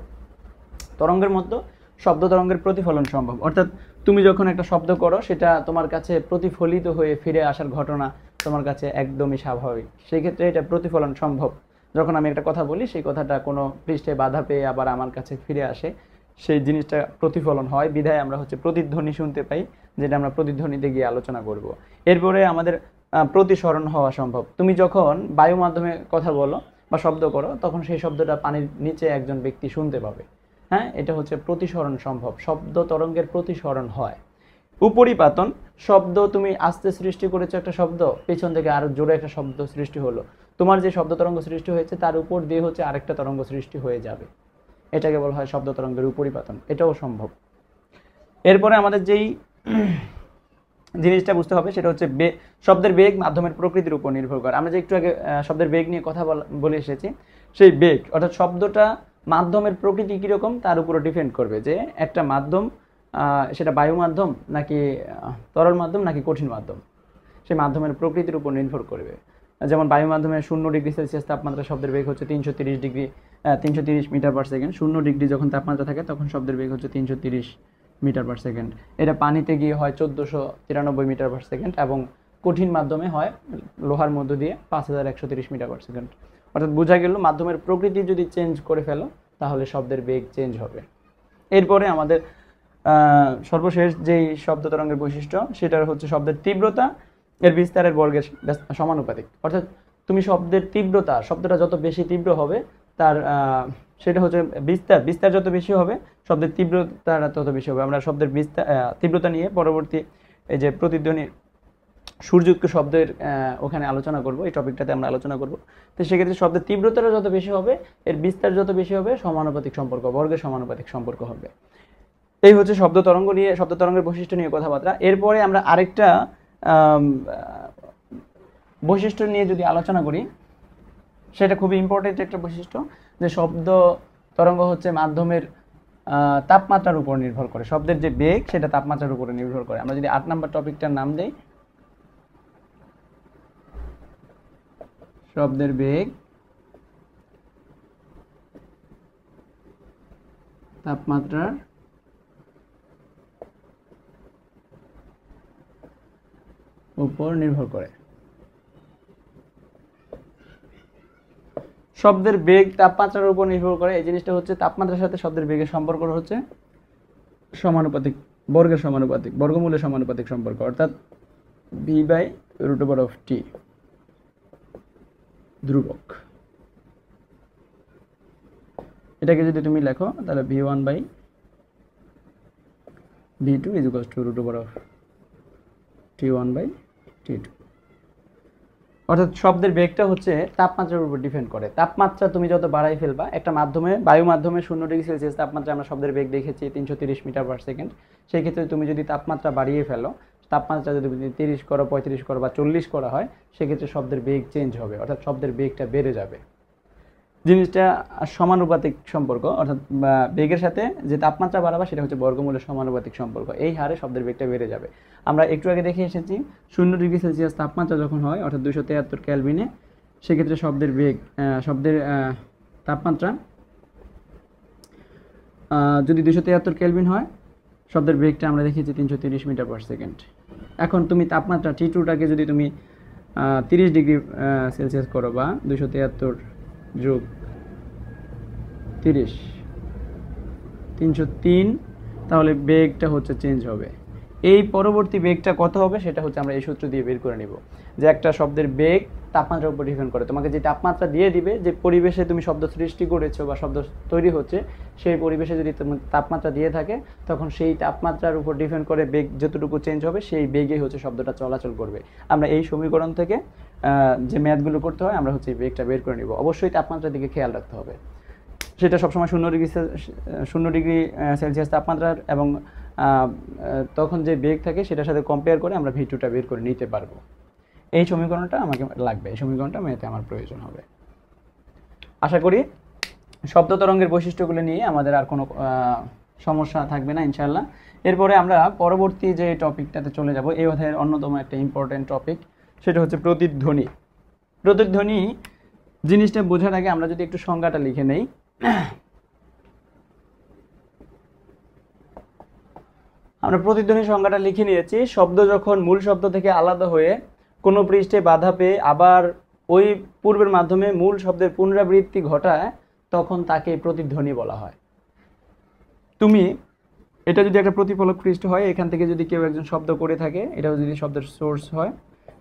তরঙ্গের মধ্যে শব্দ তরঙ্গের প্রতিফলন সম্ভব, অর্থাৎ তুমি যখন একটা শব্দ করো, সেটা তোমার কাছে প্রতিফলিত হয়ে ফিরে আসার ঘটনা তোমার কাছে একদমই স্বাভাবিক। সেই ক্ষেত্রে এটা প্রতিফলন সম্ভব। যখন আমি একটা কথা বলি, সেই কথাটা কোনো পৃষ্ঠে বাধা পেয়ে আবার আমার কাছে ফিরে আসে, সেই জিনিসটা প্রতিফলন হয়, বিধায় আমরা হচ্ছে প্রতিধ্বনি শুনতে পাই, যেটা আমরা প্রতিধ্বনিতে গিয়ে আলোচনা করব। এরপরে আমাদের প্রতিসরণ হওয়া সম্ভব। তুমি যখন বায়ু মাধ্যমে কথা বলো বা শব্দ করো, তখন সেই শব্দটা পানির নিচে একজন ব্যক্তি শুনতে পাবে। হ্যাঁ, এটা হচ্ছে প্রতিসরণ সম্ভব। শব্দ তরঙ্গের প্রতিসরণ হয়। উপরিপাতন, শব্দ তুমি আস্তে সৃষ্টি করেছো একটা শব্দ, পেছন থেকে আরো জোরে একটা শব্দ সৃষ্টি হলো, তোমার যে শব্দ তরঙ্গ সৃষ্টি হয়েছে তার উপর দিয়ে হচ্ছে আরেকটা তরঙ্গ সৃষ্টি হয়ে যাবে, এটাকে বলা হয় শব্দ তরঙ্গের উপরিপাতন। এটাও সম্ভব। এরপরে আমাদের যেই জিনিসটা বুঝতে হবে, সেটা হচ্ছে শব্দের বেগ মাধ্যমের প্রকৃতির উপর নির্ভর করে। আমরা যে একটু আগে শব্দের বেগ নিয়ে কথা বলে এসেছি, সেই বেগ অর্থাৎ শব্দটা মাধ্যমের প্রকৃতি কীরকম তার উপরে ডিপেন্ড করবে, যে একটা মাধ্যম সেটা বায়ু মাধ্যম নাকি তরল মাধ্যম নাকি কঠিন মাধ্যম, সেই মাধ্যমের প্রকৃতির উপর নির্ভর করবে। যেমন বায়ু মাধ্যমে 0 ডিগ্রি সেলসিয়াস তাপমাত্রা, শব্দের বেগ হচ্ছে 330 মিটার পার সেকেন্ড। 0 ডিগ্রি যখন তাপমাত্রা থাকে, তখন শব্দের বেগ হচ্ছে 330 মিটার পার সেকেন্ড। এটা পানিতে গিয়ে হয় 1493 মিটার পার সেকেন্ড, এবং কঠিন মাধ্যমে হয় লোহার মধ্য দিয়ে 5130 মিটার পার সেকেন্ড। অর্থাৎ বোঝা গেল মাধ্যমের প্রকৃতি যদি চেঞ্জ করে ফেলো, তাহলে শব্দের বেগ চেঞ্জ হবে। এরপরে আমাদের সর্বশেষ যেই শব্দ তরঙ্গের বৈশিষ্ট্য, সেটা হচ্ছে শব্দের তীব্রতা এর বিস্তারের বর্গের সমানুপাতিক। অর্থাৎ তুমি শব্দের তীব্রতা, শব্দটা যত বেশি তীব্র হবে, তার সেটা হচ্ছে বিস্তার যত বেশি হবে, শব্দের তীব্রতাটা তত বেশি হবে। আমরা শব্দের তীব্রতা নিয়ে পরবর্তী এই যে প্রতিধ্বনি সুরযুক্ত শব্দের ওখানে আলোচনা করব, এই টপিকটাতে আমরা আলোচনা করব। তো সেক্ষেত্রে শব্দের তীব্রতাটা যত বেশি হবে, এর বিস্তার যত বেশি হবে, সমানুপাতিক সম্পর্ক, বর্গের সমানুপাতিক সম্পর্ক হবে। এই হচ্ছে শব্দ তরঙ্গ নিয়ে, শব্দ তরঙ্গের বৈশিষ্ট্য নিয়ে কথাবার্তা। এরপরে আমরা আরেকটা বৈশিষ্ট্য নিয়ে যদি আলোচনা করি, সেটা খুবই ইম্পর্টেন্ট একটা বৈশিষ্ট্য, যে শব্দ তরঙ্গ হচ্ছে মাধ্যমের তাপমাত্রার উপর নির্ভর করে। শব্দের যে বেগ, সেটা তাপমাত্রার উপরে নির্ভর করে। আমরা যদি 8 নম্বর টপিকটার নাম দেই, শব্দের বেগ তাপমাত্রার উপর নির্ভর করে। শব্দের বেগ তাপমাত্রার উপর নির্ভর করে, এই জিনিসটা হচ্ছে তাপমাত্রার সাথে শব্দের বেগের সম্পর্ক হচ্ছে সমানুপাতিক, বর্গের সমানুপাতিক, বর্গমূলের সমানুপাতিক সম্পর্ক, অর্থাৎ v/√t ধ্রুবক। এটাকে যদি তুমি লেখো, তাহলে v1/v2 √t1/t2। অর্থাৎ শব্দের বেগটা হচ্ছে তাপমাত্রার উপর ডিপেন্ড করে। তাপমাত্রা তুমি যত বাড়াই ফেলবা, একটা মাধ্যমে, বায়ু মাধ্যমে 0 ডিগ্রি সেলসিয়াস তাপমাত্রা আমরা শব্দের বেগ দেখেছি 330 মিটার পার সেকেন্ড। সেই ক্ষেত্রে তুমি যদি তাপমাত্রা বাড়িয়ে ফেলো, তাপমাত্রা যদি 30 করো, 35 করো বা 40 করা হয়, সেক্ষেত্রে শব্দের বেগ চেঞ্জ হবে, অর্থাৎ শব্দের বেগটা বেড়ে যাবে। জিনিসটা সমানুপাতিক সম্পর্ক, অর্থাৎ বেগের সাথে যে তাপমাত্রা বাড়াবা, সেটা হচ্ছে বর্গমূলের সমানুপাতিক সম্পর্ক। এই হারে শব্দের বেগটা বেড়ে যাবে। আমরা একটু আগে দেখে এসেছি, 0 ডিগ্রি সেলসিয়াস তাপমাত্রা যখন হয়, অর্থাৎ 273 কেলভিনে, সেক্ষেত্রে শব্দের বেগ, শব্দের তাপমাত্রা যদি 273 কেলভিন হয়, শব্দের বেগটা আমরা দেখেছি 330 মিটার পার সেকেন্ড। এখন তুমি তাপমাত্রা T2টাকে যদি তুমি 30 ডিগ্রি সেলসিয়াস করো, বা 273 যোগ 30, 303, তাহলে বেগটা হচ্ছে চেঞ্জ হবে। এই পরবর্তী বেগটা কত হবে সেটা হচ্ছে আমরা এই সূত্র দিয়ে বের করে নিব, যে একটা শব্দের বেগ তাপমাত্রার উপর ডিপেন্ড করে। তোমাকে যে তাপমাত্রা দিয়ে দিবে, যে পরিবেশে তুমি শব্দ সৃষ্টি করেছো বা শব্দ তৈরি হচ্ছে, সেই পরিবেশে যদি তাপমাত্রা দিয়ে থাকে, তখন সেই তাপমাত্রার উপর ডিপেন্ড করে বেগ যতটুকু চেঞ্জ হবে সেই বেগেই হচ্ছে শব্দটা চলাচল করবে। আমরা এই সমীকরণ থেকে যে ম্যাথগুলো করতে হয় আমরা হচ্ছে এই বেগটা বের করে নিব। অবশ্যই তাপমাত্রার দিকে খেয়াল রাখতে হবে, সেটা সবসময় 0 ডিগ্রি সেলসিয়াস তাপমাত্রার, এবং তখন যে বেগ থাকে সেটার সাথে কম্পেয়ার করে আমরা V2টা বের করে নিতে পারবো। এই সমীকরণটা আমাকে লাগবে, এই সমীকরণটা ম্যাথে আমার প্রয়োজন হবে। আশা করি শব্দ তরঙ্গের বৈশিষ্ট্যগুলো নিয়ে আমাদের আর কোনো সমস্যা থাকবে না ইনশাআল্লাহ। এরপরে আমরা পরবর্তী যে টপিকটাতে চলে যাব, এই অধ্যায়ের অন্যতম একটা ইম্পর্টেন্ট টপিক, সেটা হচ্ছে প্রতিধ্বনি। প্রতিধ্বনি জিনিসটা বোঝার আগে আমরা যদি একটু সংজ্ঞাটা লিখে নেই। আমরা প্রতিধ্বনি সংজ্ঞাটা লিখে নিয়েছি। শব্দ যখন মূল শব্দ থেকে আলাদা হয়ে কোনো পৃষ্ঠে বাধা পেয়ে আবার ওই পূর্বের মাধ্যমে মূল শব্দের পুনরাবৃত্তি ঘটায়, তখন তাকে প্রতিধ্বনি বলা হয়। তুমি এটা যদি একটা প্রতিফলক পৃষ্ঠ হয়, এখান থেকে যদি কেউ একজন শব্দ করে থাকে, এটাও যদি শব্দের সোর্স হয়,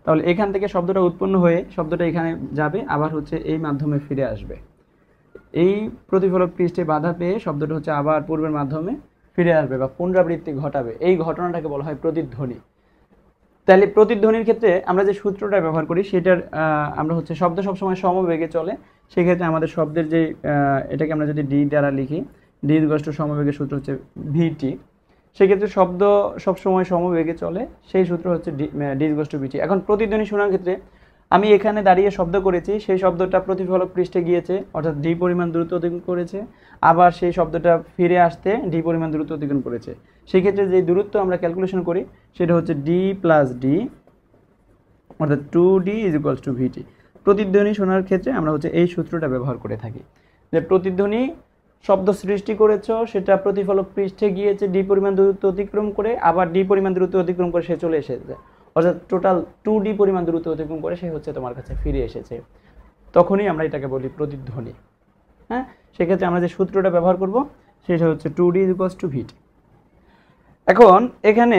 তাহলে এখান থেকে শব্দটা উৎপন্ন হয়ে শব্দটা এখানে যাবে, আবার হচ্ছে এই মাধ্যমে ফিরে আসবে। এই প্রতিফলক পৃষ্ঠে বাধা পেয়ে শব্দটা হচ্ছে আবার পূর্বের মাধ্যমে ফিরে আসবে বা পুনরাবৃত্তি ঘটাবে। এই ঘটনাটাকে বলা হয় প্রতিধ্বনি। তাহলে প্রতিধ্বনির ক্ষেত্রে আমরা যে সূত্রটা ব্যবহার করি সেটার আমরা হচ্ছে শব্দ সবসময় সমবেগে চলে। সেক্ষেত্রে আমাদের শব্দের যে এটাকে আমরা যদি ডি দ্বারা লিখি, ডি ইকুয়ালস টু সমবেগের সূত্র হচ্ছে ভিটি। সেক্ষেত্রে শব্দ সবসময় সমবেগে চলে, সেই সূত্র হচ্ছে ডি ইকুয়ালস টু ভিটি। এখন প্রতিধ্বনি শোনার ক্ষেত্রে আমি এখানে দাঁড়িয়ে শব্দ করেছি, সেই শব্দটা প্রতিফলক পৃষ্ঠে গিয়েছে, অর্থাৎ ডি পরিমাণ দূরত্ব অতিক্রম করেছে, আবার সেই শব্দটা ফিরে আসতে ডি পরিমাণ দূরত্ব অতিক্রম করেছে। সেই ক্ষেত্রে যে দূরত্ব আমরা ক্যালকুলেশন করি সেটা হচ্ছে ডি প্লাস ডি, অর্থাৎ 2D ইজ ইকুয়ালস টু ভিটি। প্রতিধ্বনি শোনার ক্ষেত্রে আমরা হচ্ছে এই সূত্রটা ব্যবহার করে থাকি, যে প্রতিধ্বনি শব্দ সৃষ্টি করেছো, সেটা প্রতিফলক পৃষ্ঠে গিয়েছে ডি পরিমাণ দূরত্ব অতিক্রম করে, আবার ডি পরিমাণ দূরত্ব অতিক্রম করে সে চলে এসেছে, অর্থাৎ টোটাল 2D পরিমাণ দূরত্ব অতিক্রম করে সে হচ্ছে তোমার কাছে ফিরে এসেছে, তখনই আমরা এটাকে বলি প্রতিধ্বনি। হ্যাঁ, সেক্ষেত্রে আমরা যে সূত্রটা ব্যবহার করব সেটা হচ্ছে 2D ইজ ইকুয়ালস টু ভিটি। এখন এখানে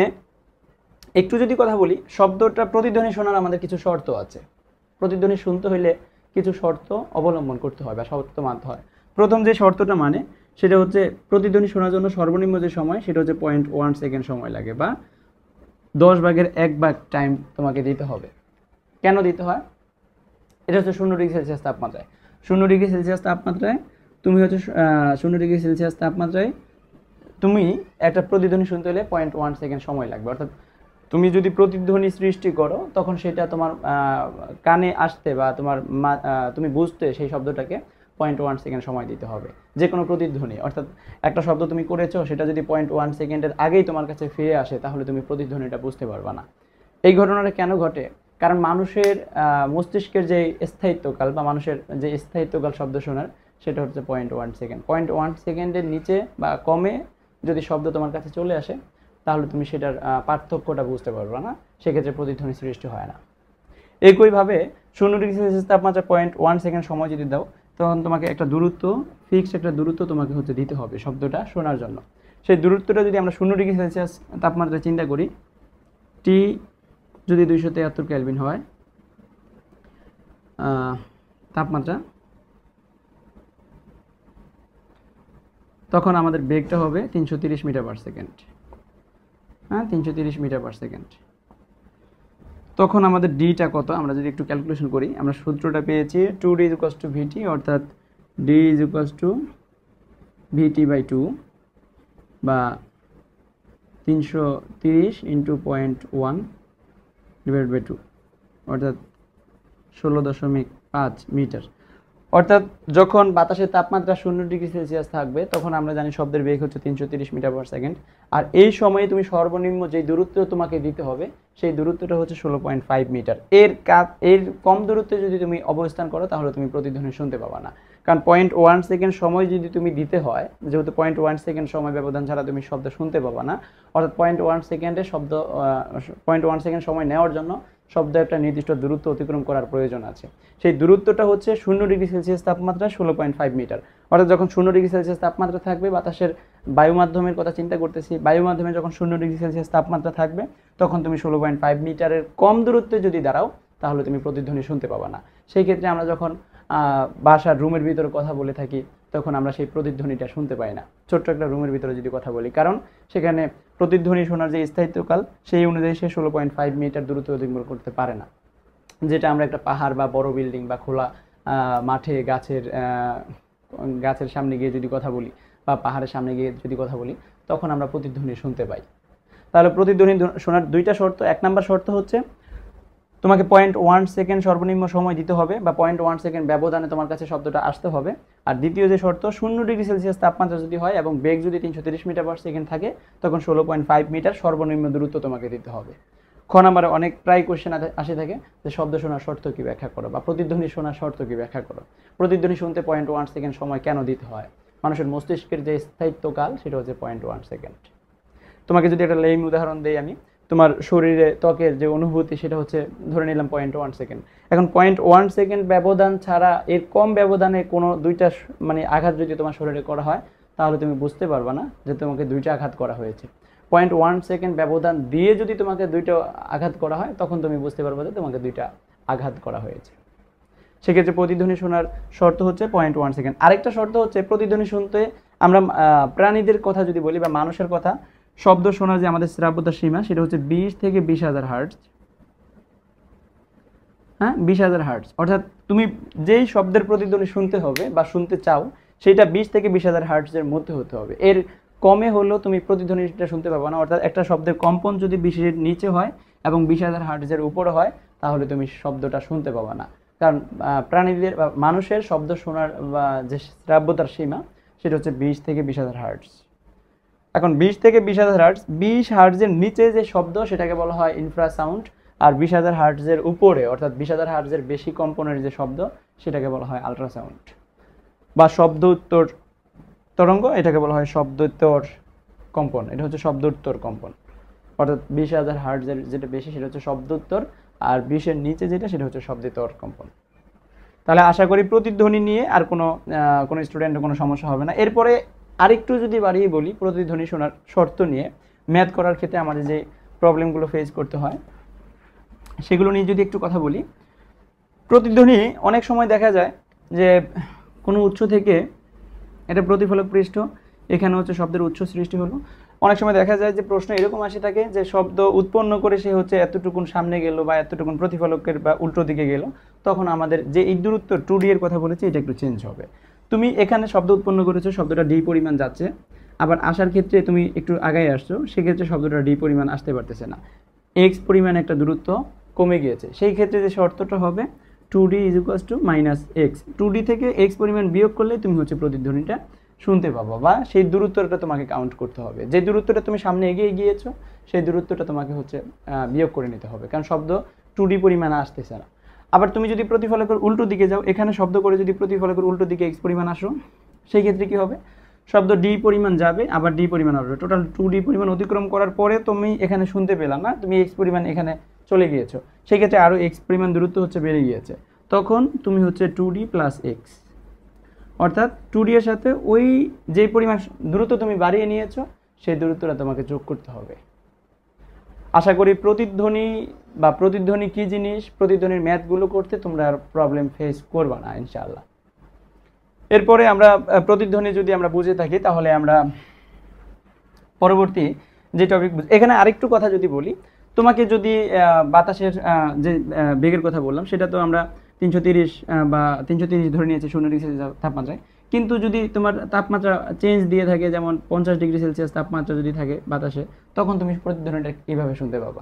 একটু যদি কথা বলি, শব্দটা প্রতিধ্বনি শোনার আমাদের কিছু শর্ত আছে। প্রতিধ্বনি শুনতে হইলে কিছু শর্ত অবলম্বন করতে হয় বা শর্ত মানতে হয়। প্রথম যে শর্তটা মানে সেটা হচ্ছে প্রতিধ্বনি শোনার জন্য সর্বনিম্ন যে সময় সেটা হচ্ছে 0.1 সেকেন্ড সময় লাগে, বা 10/1 টাইম তোমাকে দিতে হবে। কেন দিতে হয়? এটা হচ্ছে 0°C তাপমাত্রায়। 0°C তাপমাত্রায় তুমি হচ্ছে 0°C তাপমাত্রায় তুমি একটা প্রতিধ্বনি শুনতে হলে 0.1 সেকেন্ড সময় লাগবে। অর্থাৎ তুমি যদি প্রতিধ্বনি সৃষ্টি করো, তখন সেটা তোমার কানে আসতে বা তোমার তুমি বুঝতে সেই শব্দটাকে 0.1 সেকেন্ড সময় দিতে হবে। যে কোনো প্রতিধ্বনি, অর্থাৎ একটা শব্দ তুমি করেছো, সেটা যদি 0.1 সেকেন্ডের আগেই তোমার কাছে ফিরে আসে, তাহলে তুমি প্রতিধ্বনিটা বুঝতে পারবা না। এই ঘটনাটা কেন ঘটে? কারণ মানুষের মস্তিষ্কের যে স্থায়িত্বকাল বা মানুষের যে স্থায়িত্বকাল শব্দ শোনার, সেটা হচ্ছে 0.1 সেকেন্ড। 0.1 সেকেন্ডের নিচে বা কমে যদি শব্দ তোমার কাছে চলে আসে, তাহলে তুমি সেটার পার্থক্যটা বুঝতে পারবে না, সেক্ষেত্রে প্রতিধ্বনি সৃষ্টি হয় না। একইভাবে 0°C তাপমাত্রা 0.1 সেকেন্ড সময় যদি দাও, তখন তোমাকে একটা দূরত্ব, ফিক্সড একটা দূরত্ব তোমাকে হচ্ছে দিতে হবে শব্দটা শোনার জন্য। সেই দূরত্বটা যদি আমরা 0°C তাপমাত্রা চিন্তা করি, টি যদি 273 কেলভিন হয় তাপমাত্রা, তখন আমাদের বেগটা হবে 330 মিটার পার সেকেন্ড। হ্যাঁ, 330 মিটার পার সেকেন্ড। তখন আমাদের ডিটা কত আমরা যদি একটু ক্যালকুলেশন করি, আমরা সূত্রটা পেয়েছি 2D ইজ ইকুয়ালস টু ভিটি, অর্থাৎ D is equals to VT/2 বা 330 ইন্টু 0.1 ডিভাইড বাই 2, অর্থাৎ 16.5 মিটার। অর্থাৎ যখন বাতাসের তাপমাত্রা 0°C থাকবে, তখন আমরা জানি শব্দের বেগ হচ্ছে 330 মিটার পার সেকেন্ড। আর এই সময়ে তুমি সর্বনিম্ন যে দূরত্ব তোমাকে দিতে হবে, সেই দূরত্বটা হচ্ছে 16.5 মিটার। এর কম দূরত্বে যদি তুমি অবস্থান করো, তাহলে তুমি প্রতিধ্বনি শুনতে পাবা না। কারণ 0.1 সেকেন্ড সময় যদি তুমি দিতে হয়, যেহেতু 0.1 সেকেন্ড সময় ব্যবধান ছাড়া তুমি শব্দ শুনতে পাবা না, অর্থাৎ 0.1 সেকেন্ডে 0.1 সেকেন্ড সময় নেওয়ার জন্য শব্দ একটা নির্দিষ্ট দূরত্ব অতিক্রম করার প্রয়োজন আছে। সেই দূরত্বটা হচ্ছে 0°C তাপমাত্রা 16.5 মিটার। অর্থাৎ যখন 0°C তাপমাত্রা থাকবে, বাতাসের বায়ু মাধ্যমের কথা চিন্তা করতেছি, বায়ু মাধ্যমে যখন 0°C তাপমাত্রা থাকবে তখন তুমি 16.5 মিটারের কম দূরত্বে যদি দাঁড়াও তাহলে তুমি প্রতিধ্বনি শুনতে পাবা না। সেই ক্ষেত্রে আমরা যখন বাসার রুমের ভিতরে কথা বলে থাকি তখন আমরা সেই প্রতিধ্বনিটা শুনতে পাই না। ছোট্ট একটা রুমের ভিতরে যদি কথা বলি, কারণ সেখানে প্রতিধ্বনি শোনার যে স্থায়িত্বকাল সেই অনুযায়ী সে 16.5 মিটার দূরত্ব অতিক্রম করতে পারে না। যেটা আমরা একটা পাহাড় বা বড় বিল্ডিং বা খোলা মাঠে গাছের সামনে গিয়ে যদি কথা বলি বা পাহাড়ের সামনে গিয়ে যদি কথা বলি তখন আমরা প্রতিধ্বনি শুনতে পাই। তাহলে প্রতিধ্বনি শোনার দুইটা শর্ত। 1 নম্বর শর্ত হচ্ছে তোমাকে 0.1 সেকেন্ড সর্বনিম্ন সময় দিতে হবে বা 0.1 সেকেন্ড ব্যবধানে তোমার কাছে শব্দটা আসতে হবে। আর দ্বিতীয় যে শর্ত, 0°C তাপমাত্রা যদি হয় এবং বেগ যদি 330 মিটার পার সেকেন্ড থাকে তখন 16.5 মিটার সর্বনিম্ন দূরত্ব তোমাকে দিতে হবে। খ নম্বরে অনেক প্রায় কোশ্চেন আসে থাকে যে শব্দ শোনার শর্ত কি ব্যাখ্যা করো বা প্রতিধ্বনি শোনার শর্ত কি ব্যাখ্যা করো। প্রতিধ্বনি শুনতে 0.1 সেকেন্ড সময় কেন দিতে হয়? মানুষের মস্তিষ্কের যে স্থায়িত্বকাল সেটা হচ্ছে 0.1 সেকেন্ড। তোমাকে যদি একটা লেম উদাহরণ দেই আমি, তোমার শরীরে ত্বকের যে অনুভূতি সেটা হচ্ছে ধরে নিলাম 0.1 সেকেন্ড। এখন 0.1 সেকেন্ড ব্যবধান ছাড়া এর কম ব্যবধানে কোনো দুইটা মানে আঘাত যদি তোমার শরীরে করা হয় তাহলে তুমি বুঝতে পারবে না যে তোমাকে দুইটা আঘাত করা হয়েছে। 0.1 সেকেন্ড ব্যবধান দিয়ে যদি তোমাকে দুইটা আঘাত করা হয় তখন তুমি বুঝতে পারবে যে তোমাকে দুইটা আঘাত করা হয়েছে। সেক্ষেত্রে প্রতিধ্বনি শোনার শর্ত হচ্ছে 0.1 সেকেন্ড। আরেকটা শর্ত হচ্ছে প্রতিধ্বনি শুনতে আমরা প্রাণীদের কথা যদি বলি বা মানুষের কথা, শব্দ শোনার যে আমাদের শ্রাব্যতার সীমা সেটা হচ্ছে 20 থেকে 20,000 হার্টজ। হ্যাঁ, 20,000 হার্টজ। অর্থাৎ তুমি যেই শব্দের প্রতিধ্বনি শুনতে হবে বা শুনতে চাও সেটা 20 থেকে 20,000 হার্টজের মধ্যে হতে হবে। এর কমে হলেও তুমি প্রতিধ্বনিটা শুনতে পাবে না। অর্থাৎ একটা শব্দের কম্পন যদি 20-এর নিচে হয় এবং 20,000 হার্টজের উপরে হয় তাহলে তুমি শব্দটা শুনতে পাবে না। কারণ প্রাণীদের বা মানুষের শব্দ শোনার বা যে শ্রাব্যতার সীমা সেটা হচ্ছে 20 থেকে 20,000 হার্টজ। এখন 20 থেকে 20,000 হার্টজ, 20 হার্টজের নিচে যে শব্দ সেটাকে বলা হয় ইনফ্রাসাউন্ড, আর 20,000 হার্টজের উপরে অর্থাৎ 20,000 হার্টজের বেশি কম্পনের যে শব্দ সেটাকে বলা হয় আল্ট্রাসাউন্ড বা শব্দ উত্তর তরঙ্গ, এটাকে বলা হয় শব্দোত্তর কম্পন। এটা হচ্ছে শব্দোত্তর কম্পন। অর্থাৎ 20,000 হার্টজের যেটা বেশি সেটা হচ্ছে শব্দোত্তর, আর 20-এর নিচে যেটা সেটা হচ্ছে শব্দোত্তর কম্পন। তাহলে আশা করি প্রতিধ্বনি নিয়ে আর কোনো স্টুডেন্টের কোনো সমস্যা হবে না। এরপরে আরেকটু যদি বাড়িয়ে বলি, প্রতিধ্বনি শোনার শর্ত নিয়ে ম্যাথ করার ক্ষেত্রে আমাদের যে প্রবলেমগুলো ফেস করতে হয় সেগুলো নিয়ে যদি একটু কথা বলি। প্রতিধ্বনি অনেক সময় দেখা যায় যে কোনো উৎস থেকে এটা প্রতিফলক পৃষ্ঠ, এখানে হচ্ছে শব্দের উৎস সৃষ্টি হলো। অনেক সময় দেখা যায় যে প্রশ্ন এরকম আসে থাকে যে শব্দ উৎপন্ন করে সে হচ্ছে এতটুকুন সামনে গেল বা এতটুকুন প্রতিফলকের বা উল্টো দিকে গেল, তখন আমাদের যে এই দূরত্ব 2D এর কথা বলেছি এটা একটু চেঞ্জ হবে। তুমি এখানে শব্দ উৎপন্ন করেছো, শব্দটা ডি পরিমাণ যাচ্ছে, আবার আসার ক্ষেত্রে তুমি একটু আগায় আসছো, সেক্ষেত্রে শব্দটা ডি পরিমাণ আসতে পারতেছে না, এক্স পরিমাণ একটা দূরত্ব কমে গিয়েছে। সেই ক্ষেত্রে যে শর্তটা হবে 2D - x, 2D থেকে x পরিমাণ বিয়োগ করলে তুমি হচ্ছে প্রতিধ্বনিটা শুনতে পাবো বা সেই দূরত্বটা তোমাকে কাউন্ট করতে হবে। যে দূরত্বটা তুমি সামনে এগিয়ে গিয়েছো সেই দূরত্বটা তোমাকে হচ্ছে বিয়োগ করে নিতে হবে, কারণ শব্দ 2D পরিমাণ আসতেছে না। আবার তুমি যদি প্রতিফলকের উল্টো দিকে যাও, এখানে শব্দ করে যদি প্রতিফলকের উল্টো দিকে x পরিমাণ আসো, সেই ক্ষেত্রে কি হবে, শব্দ ডি পরিমাণ যাবে আবার ডি পরিমাণ আসবে, টোটাল 2D পরিমাণ অতিক্রম করার পরে তুমি এখানে শুনতে পেলাম না, তুমি x পরিমাণ এখানে চলে গিয়েছো, সেই ক্ষেত্রে আরও x পরিমাণ দূরত্ব হচ্ছে বেড়ে গিয়েছে, তখন তুমি হচ্ছে 2D + x, অর্থাৎ 2D এর সাথে ওই যে পরিমাণ দূরত্ব তুমি বাড়িয়ে নিয়েছো সেই দূরত্বটা তোমাকে যোগ করতে হবে। আশা করি প্রতিধ্বনি বা প্রতিধ্বনি কী জিনিস, প্রতিধ্বনির ম্যাথগুলো করতে তোমরা আর প্রবলেম ফেস করবে না ইনশাআল্লাহ। এরপরে আমরা প্রতিধ্বনি যদি আমরা বুঝে থাকি তাহলে আমরা পরবর্তী যে টপিক, এখানে আরেকটু কথা যদি বলি, তোমাকে যদি বাতাসের যে বেগের কথা বললাম সেটা তো আমরা 330 বা 330 ধরে নিয়েছি 0°C তাপমাত্রায়, কিন্তু যদি তোমার তাপমাত্রা চেঞ্জ দিয়ে থাকে, যেমন 50°C তাপমাত্রা যদি থাকে বাতাসে, তখন তুমি প্রতিধ্বনিটা কীভাবে শুনতে পাবা?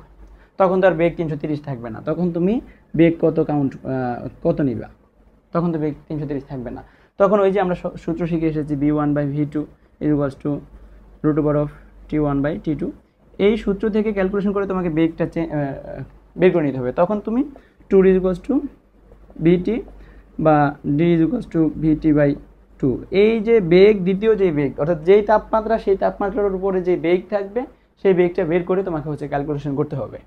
তখন তো আর বেগ 330 থাকবে না, তখন তুমি বেগ কত নিবা, তখন তো বেগ 330 থাকবে না। তখন ওই যে আমরা সূত্র শিখে এসেছি v1/v2 = √T1/T2, এই সূত্র থেকে ক্যালকুলেশন করে তোমাকে বেগটা বের করে নিতে হবে। তখন তুমি 2D = vt বা d = vt/2, এই যে বেগ, দ্বিতীয় যে বেগ অর্থাৎ যেই তাপমাত্রা সেই তাপমাত্রার উপরে যে বেগ থাকবে সেই বেগটা বের করে তোমাকে হচ্ছে ক্যালকুলেশন করতে হবে।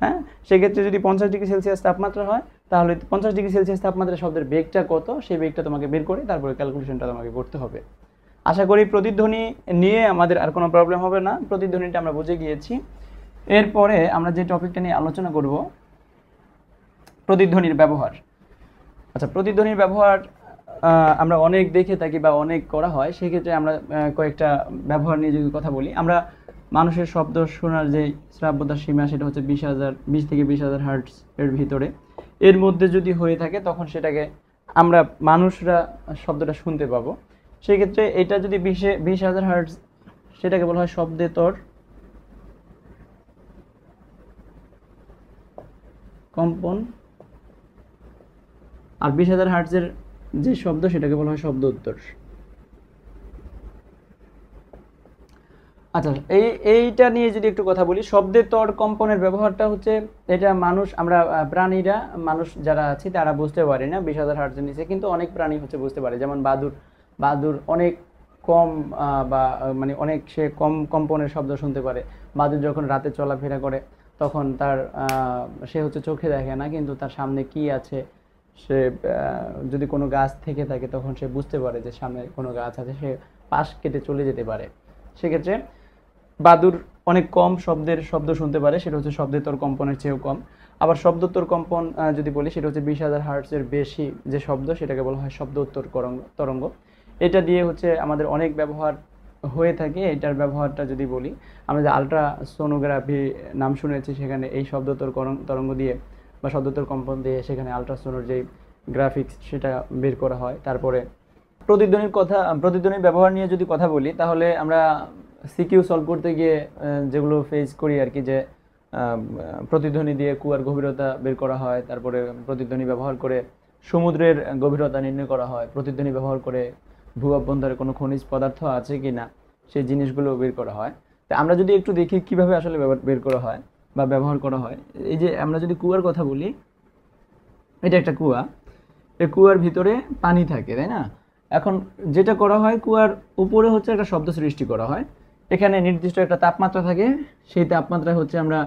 হ্যাঁ, সেক্ষেত্রে যদি 50°C তাপমাত্রা হয়, তাহলে 50°C তাপমাত্রা শব্দের বেগটা কত সেই বেগটা তোমাকে বের করে তারপরে ক্যালকুলেশনটা তোমাকে করতে হবে। আশা করি প্রতিধ্বনি নিয়ে আমাদের আর কোনো প্রবলেম হবে না, প্রতিধ্বনিটা আমরা বুঝে গিয়েছি। এরপরে আমরা যে টপিকটা নিয়ে আলোচনা করব, প্রতিধ্বনির ব্যবহার। আচ্ছা, প্রতিধ্বনির ব্যবহার আমরা অনেক দেখে থাকি বা অনেক করা হয়, সেক্ষেত্রে আমরা কয়েকটা ব্যবহার নিয়ে যদি কথা বলি, আমরা মানুষের শব্দ শোনার যে শ্রাব্যতার সীমা সেটা হচ্ছে 20 থেকে 20,000 হার্টজ এর ভিতরে, এর মধ্যে যদি হয়ে থাকে তখন সেটাকে আমরা মানুষরা শব্দটা শুনতে পাবো। সেক্ষেত্রে এটা যদি 20,000 হার্টজ, সেটাকে বলা হয় শব্দের তর কম্পন, আর 20,000 হার্টজের যে শব্দ সেটাকে বলা হয় শব্দ উত্তর। আচ্ছা, এইটা নিয়ে যদি একটু কথা বলি, শব্দের তর কম্পনের ব্যবহারটা হচ্ছে, এটা আমরা প্রাণীরা, মানুষ যারা আছি তারা বুঝতে পারি না 20,000 হার্টজের নিচে, কিন্তু অনেক প্রাণী হচ্ছে বুঝতে পারে। যেমন বাদুর অনেক কম বা মানে অনেক সে কম কম্পনের শব্দ শুনতে পারে। বাদুর যখন রাতে চলাফেরা করে তখন সে হচ্ছে চোখে দেখে না, কিন্তু তার সামনে কি আছে, সে যদি কোনো গাছ থেকে থাকে তখন সে বুঝতে পারে যে সামনে কোনো গাছ আছে, সে পাশ কেটে চলে যেতে পারে। সেক্ষেত্রে বাদুর অনেক কম শব্দ শুনতে পারে, সেটা হচ্ছে শব্দোত্তর কম্পনের চেয়েও কম। আবার শব্দোত্তর কম্পন যদি বলি, সেটা হচ্ছে 20,000 হার্টজের বেশি যে শব্দ সেটাকে বলা হয় শব্দোত্তর তরঙ্গ। এটা দিয়ে হচ্ছে আমাদের অনেক ব্যবহার হয়ে থাকে। এটার ব্যবহারটা যদি বলি, আমরা যে আলট্রাসোনোগ্রাফি নাম শুনেছি, সেখানে এই শব্দোত্তর তরঙ্গ দিয়ে বা শব্দোত্তর কম্পন দিয়ে সেখানে আলট্রাসোনোর যেই গ্রাফিক্স সেটা বের করা হয়। তারপরে প্রতিধ্বনির ব্যবহার নিয়ে যদি কথা বলি, তাহলে আমরা সিকিউ সলভ করতে গিয়ে যেগুলো ফেস করি আর কি, যে প্রতিধ্বনি দিয়ে কুয়ার গভীরতা বের করা হয়, তারপরে প্রতিধ্বনি ব্যবহার করে সমুদ্রের গভীরতা নির্ণয় করা হয়, প্রতিধ্বনি ব্যবহার করে ভূঅভ্যন্তরে কোনো খনিজ পদার্থ আছে কি না সেই জিনিসগুলো বের করা হয়। তো আমরা যদি একটু দেখি কিভাবে আসলে বের করা হয় বা ব্যবহার করা হয়, এই যে আমরা যদি কুয়ার কথা বলি, এটা একটা কুয়া, এই কুয়ার ভিতরে পানি থাকে, তাই না? এখন যেটা করা হয়, কুয়ার উপরে হচ্ছে একটা শব্দ সৃষ্টি করা হয়, এখানে নির্দিষ্ট একটা তাপমাত্রা থাকে, সেই তাপমাত্রায় হচ্ছে আমরা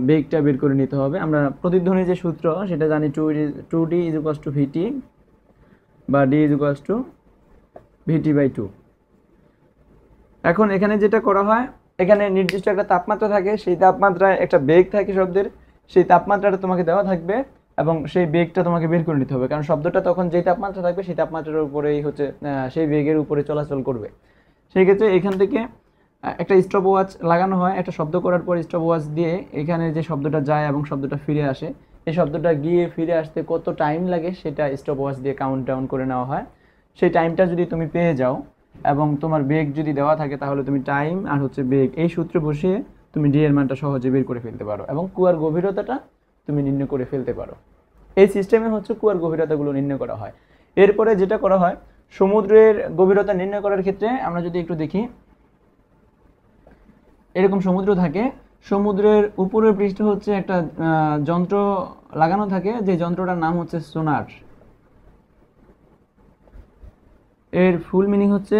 বেগটা বের করে নিতে হবে। আমরা প্রতিধ্বনির যে সূত্র সেটা জানি, 2D = VT বা D = VT/2। এখন এখানে যেটা করা হয়, এখানে নির্দিষ্ট একটা তাপমাত্রা থাকে, সেই তাপমাত্রায় একটা বেগ থাকে শব্দের, সেই তাপমাত্রাটা তোমাকে দেওয়া থাকবে এবং সেই বেগটা তোমাকে বের করে নিতে হবে, কারণ শব্দটা তখন যেই তাপমাত্রা থাকবে সেই তাপমাত্রার উপরেই হচ্ছে সেই বেগের উপরে চলাচল করবে। সেই ক্ষেত্রে এখান থেকে একটা স্টপ ওয়াচ লাগানো হয়, একটা শব্দ করার পর স্টপ ওয়াচ দিয়ে এখানে যে শব্দটা যায় এবং শব্দটা ফিরে আসে, এই শব্দটা গিয়ে ফিরে আসতে কত টাইম লাগে সেটা স্টপ ওয়াচ দিয়ে কাউন্ট ডাউন করে নেওয়া হয়। সেই টাইমটা যদি তুমি পেয়ে যাও এবং তোমার বেগ যদি দেওয়া থাকে, তাহলে তুমি টাইম আর হচ্ছে বেগ এই সূত্রে বসিয়ে তুমি ডি এর মানটা সহজে বের করে ফেলতে পারো এবং কুয়ার গভীরতাটা তুমি নির্ণয় করে ফেলতে পারো। এই সিস্টেমে হচ্ছে কুয়ার গভীরতাগুলো নির্ণয় করা হয়। এরপরে যেটা করা হয়, সমুদ্রের গভীরতা নির্ণয় করার ক্ষেত্রে আমরা যদি একটু দেখি, এরকম সমুদ্র থাকে, সমুদ্রের উপরের পৃষ্ঠে হচ্ছে একটা যন্ত্র লাগানো থাকে, যে যন্ত্রটার নাম হচ্ছে সোনার। এর ফুল মিনিং হচ্ছে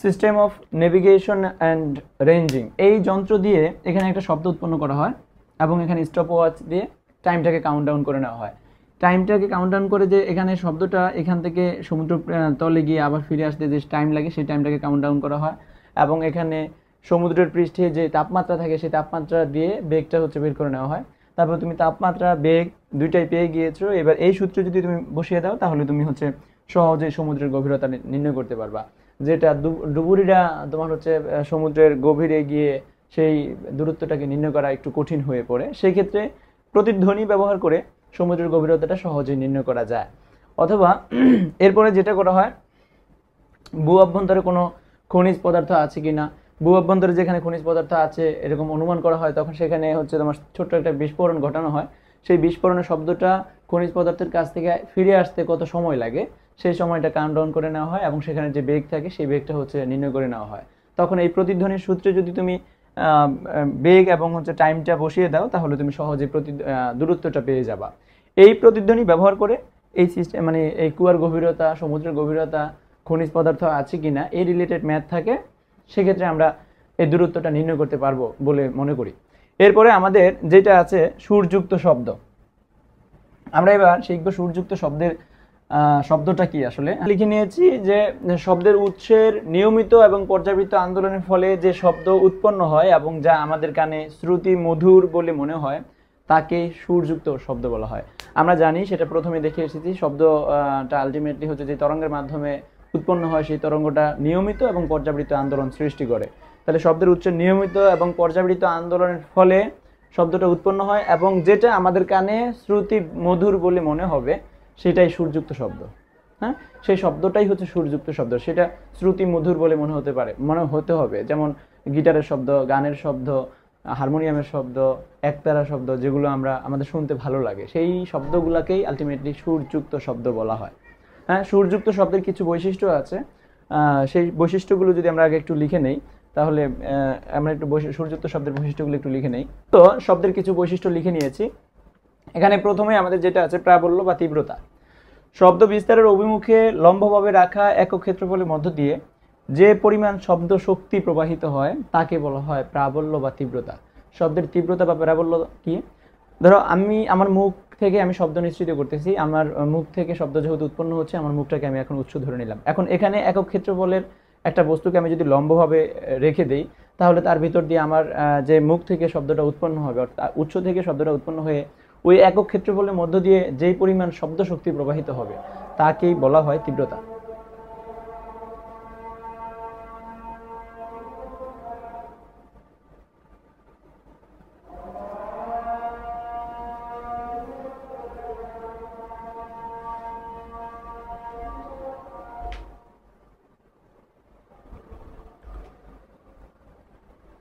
system of navigation and ranging. এই যন্ত্র দিয়ে এখানে একটা শব্দ উৎপন্ন করা হয় এবং এখানে স্টপ ওয়াচ দিয়ে টাইমটাকে কাউন্ট ডাউন করে নেওয়া হয়। টাইমটাকে কাউন্ট ডাউন করে যে এখানে শব্দটা এখান থেকে সমুদ্র তলে গিয়ে আবার ফিরে আসতে যে টাইম লাগে সেই টাইমটাকে কাউন্ট ডাউন করা হয় এবং এখানে সমুদ্রের পৃষ্ঠে যে তাপমাত্রা থাকে সেই তাপমাত্রা দিয়ে বেগটা হচ্ছে বের করে নেওয়া হয়। তারপর তুমি তাপমাত্রা বেগ দুইটাই পেয়ে গিয়েছো, এবার এই সূত্র যদি তুমি বসিয়ে দাও তাহলে তুমি হচ্ছে সহজে সমুদ্রের গভীরতা নির্ণয় করতে পারবা। যেটা ডুবুরিরা তোমার হচ্ছে সমুদ্রের গভীরে গিয়ে সেই দূরত্বটাকে নির্ণয় করা একটু কঠিন হয়ে পড়ে, সেই ক্ষেত্রে প্রতিধ্বনি ব্যবহার করে সমুদ্রের গভীরতাটা সহজেই নির্ণয় করা যায়। অথবা এরপরে যেটা করা হয়, ভূ অভ্যন্তরে কোনো খনিজ পদার্থ আছে কিনা, ভূ অভ্যন্তরে যেখানে খনিজ পদার্থ আছে এরকম অনুমান করা হয়, তখন সেখানে হচ্ছে তোমার ছোট্ট একটা বিস্ফোরণ ঘটানো হয়। সেই বিস্ফোরণের শব্দটা খনিজ পদার্থের কাছ থেকে ফিরে আসতে কত সময় লাগে সেই সময়টা কাউন্ট ডাউন করে নেওয়া হয় এবং সেখানে যে বেগ থাকে সেই বেগটা হচ্ছে নির্ণয় করে নেওয়া হয়। তখন এই প্রতিধ্বনির সূত্রে যদি তুমি বেগ এবং হচ্ছে টাইমটা বসিয়ে দাও, তাহলে তুমি সহজে দূরত্বটা পেয়ে যাবা। এই প্রতিধ্বনি ব্যবহার করে এই সিস্টেম মানে এই কুয়ার গভীরতা, সমুদ্রের গভীরতা, খনিজ পদার্থ আছে কিনা এই রিলেটেড ম্যাথ থাকে, সেক্ষেত্রে আমরা এই দূরত্বটা নির্ণয় করতে পারবো বলে মনে করি। এরপরে আমাদের যেটা আছে সুরযুক্ত শব্দ, আমরা এবার শিখবো সুরযুক্ত শব্দটা কি আসলে। লিখে নিয়েছি যে শব্দের উৎসের নিয়মিত এবং পর্যাবৃত্ত আন্দোলনের ফলে যে শব্দ উৎপন্ন হয় এবং যা আমাদের কানে শ্রুতি মধুর বলে মনে হয় তাকে সুরযুক্ত শব্দ বলা হয়। আমরা জানি, সেটা প্রথমে দেখে এসেছি, শব্দটা আলটিমেটলি হচ্ছে যে তরঙ্গের মাধ্যমে উৎপন্ন হয়, সেই তরঙ্গটা নিয়মিত এবং পর্যাবৃত্ত আন্দোলন সৃষ্টি করে। তাহলে শব্দের উৎসের নিয়মিত এবং পর্যাবৃত্ত আন্দোলনের ফলে শব্দটা উৎপন্ন হয় এবং যেটা আমাদের কানে শ্রুতি মধুর বলে মনে হবে সেটাই সুরযুক্ত শব্দ। হ্যাঁ, সেই শব্দটাই হচ্ছে সুরযুক্ত শব্দ। সেটা শ্রুতি মধুর বলে মনে হতে হবে। যেমন গিটারের শব্দ, গানের শব্দ, হারমোনিয়ামের শব্দ, একতারা শব্দ, যেগুলো আমাদের শুনতে ভালো লাগে, সেই শব্দগুলোকেই আলটিমেটলি সুরযুক্ত শব্দ বলা হয়। হ্যাঁ, সুরযুক্ত শব্দের কিছু বৈশিষ্ট্য আছে, সেই বৈশিষ্ট্যগুলো যদি আমরা আগে একটু লিখে নেই, তাহলে আমরা একটু সুরযুক্ত শব্দের বৈশিষ্ট্যগুলো একটু লিখে নেই। তো শব্দের কিছু বৈশিষ্ট্য লিখে নিয়েছি। এখানে প্রথমে আমাদের যেটা আছে প্রাবল্য বা তীব্রতা। শব্দ বিস্তারের অভিমুখে লম্বভাবে রাখা একক ক্ষেত্রফলের মধ্য দিয়ে যে পরিমাণ শব্দ শক্তি প্রবাহিত হয় তাকে বলা হয় প্রাবল্য বা তীব্রতা। শব্দের তীব্রতা বা প্রাবল্য কি? ধরো আমার মুখ থেকে আমি শব্দ নিঃসৃত করতেছি, আমার মুখ থেকে শব্দ যেহেতু উৎপন্ন হচ্ছে, আমার মুখটাকে আমি এখন উৎস ধরে নিলাম। এখন এখানে একক ক্ষেত্রফলের একটা বস্তুকে আমি যদি লম্বভাবে রেখে দেই, তাহলে তার ভিতর দিয়ে আমার যে মুখ থেকে শব্দটা উৎপন্ন হবে, অর্থাৎ উৎস থেকে শব্দটা উৎপন্ন হয়ে ওই একক ক্ষেত্রফলের মধ্য দিয়ে যেই পরিমাণ শব্দ শক্তি প্রবাহিত হবে তাকেই বলা হয় তীব্রতা।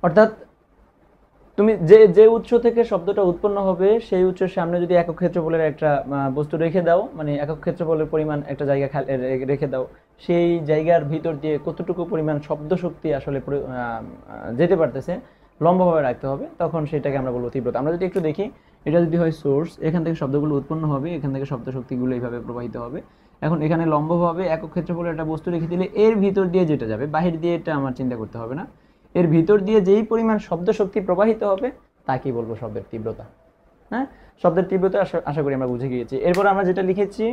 অর্থাৎ তুমি যে উৎস থেকে শব্দটা উৎপন্ন হবে সেই উৎসের সামনে যদি একক ক্ষেত্রফলের একটা বস্তু রেখে দাও, মানে একক ক্ষেত্রফলের পরিমাণ একটা জায়গা রেখে দাও, সেই জায়গার ভিতর দিয়ে কতটুকু পরিমাণ শব্দ শক্তি আসলে যেতে পারতেছে লম্বভাবে রাখতে হবে, তখন সেটাকে আমরা বলবো তীব্রতা। আমরা যদি একটু দেখি, এটা যদি হয় সোর্স, এখান থেকে শব্দগুলো উৎপন্ন হবে, এখান থেকে শব্দ শক্তিগুলো এইভাবে প্রবাহিত হবে। এখন এখানে লম্বভাবে একক ক্ষেত্রফলের একটা বস্তু রেখে দিলে এর ভিতর দিয়ে যেটা যাবে, বাহির দিয়ে এটা আমার চিন্তা করতে হবে না, এর ভিতর দিয়ে যেই পরিমাণ শব্দ শক্তি প্রবাহিত হবে তাকেই বলবো শব্দের তীব্রতা। হ্যাঁ, শব্দের তীব্রতা আশা করি আমরা বুঝে গিয়েছি। এরপর আমরা যেটা লিখেছি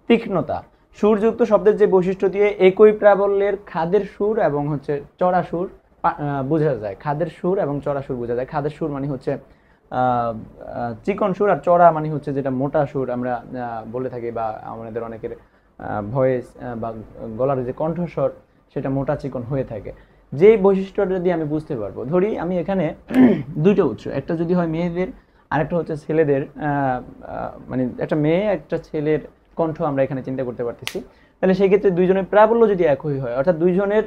তীক্ষ্ণতা। সুরযুক্ত শব্দের যে বৈশিষ্ট্য দিয়ে একই প্রাবল্যের খাদের সুর এবং হচ্ছে চড়া সুর বোঝা যায়। খাদের সুর এবং চড়া সুর বোঝা যায়। খাদের সুর মানে হচ্ছে চিকন সুর, আর চড়া মানে হচ্ছে যেটা মোটা সুর আমরা বলে থাকি, বা আমাদের অনেকের ভয়েস বা গলার যে কণ্ঠস্বর সেটা মোটা চিকন হয়ে থাকে। যে বৈশিষ্ট্যটা যদি আমি বুঝতে পারবো, ধরি আমি এখানে দুইটা উৎস, একটা যদি হয় মেয়েদের আর একটা হচ্ছে ছেলেদের, মানে একটা মেয়ে একটা ছেলের কণ্ঠ আমরা এখানে চিন্তা করতে পারতেছি, তাহলে সেই ক্ষেত্রে দুইজনের প্রাবল্য যদি একই হয়, অর্থাৎ দুইজনের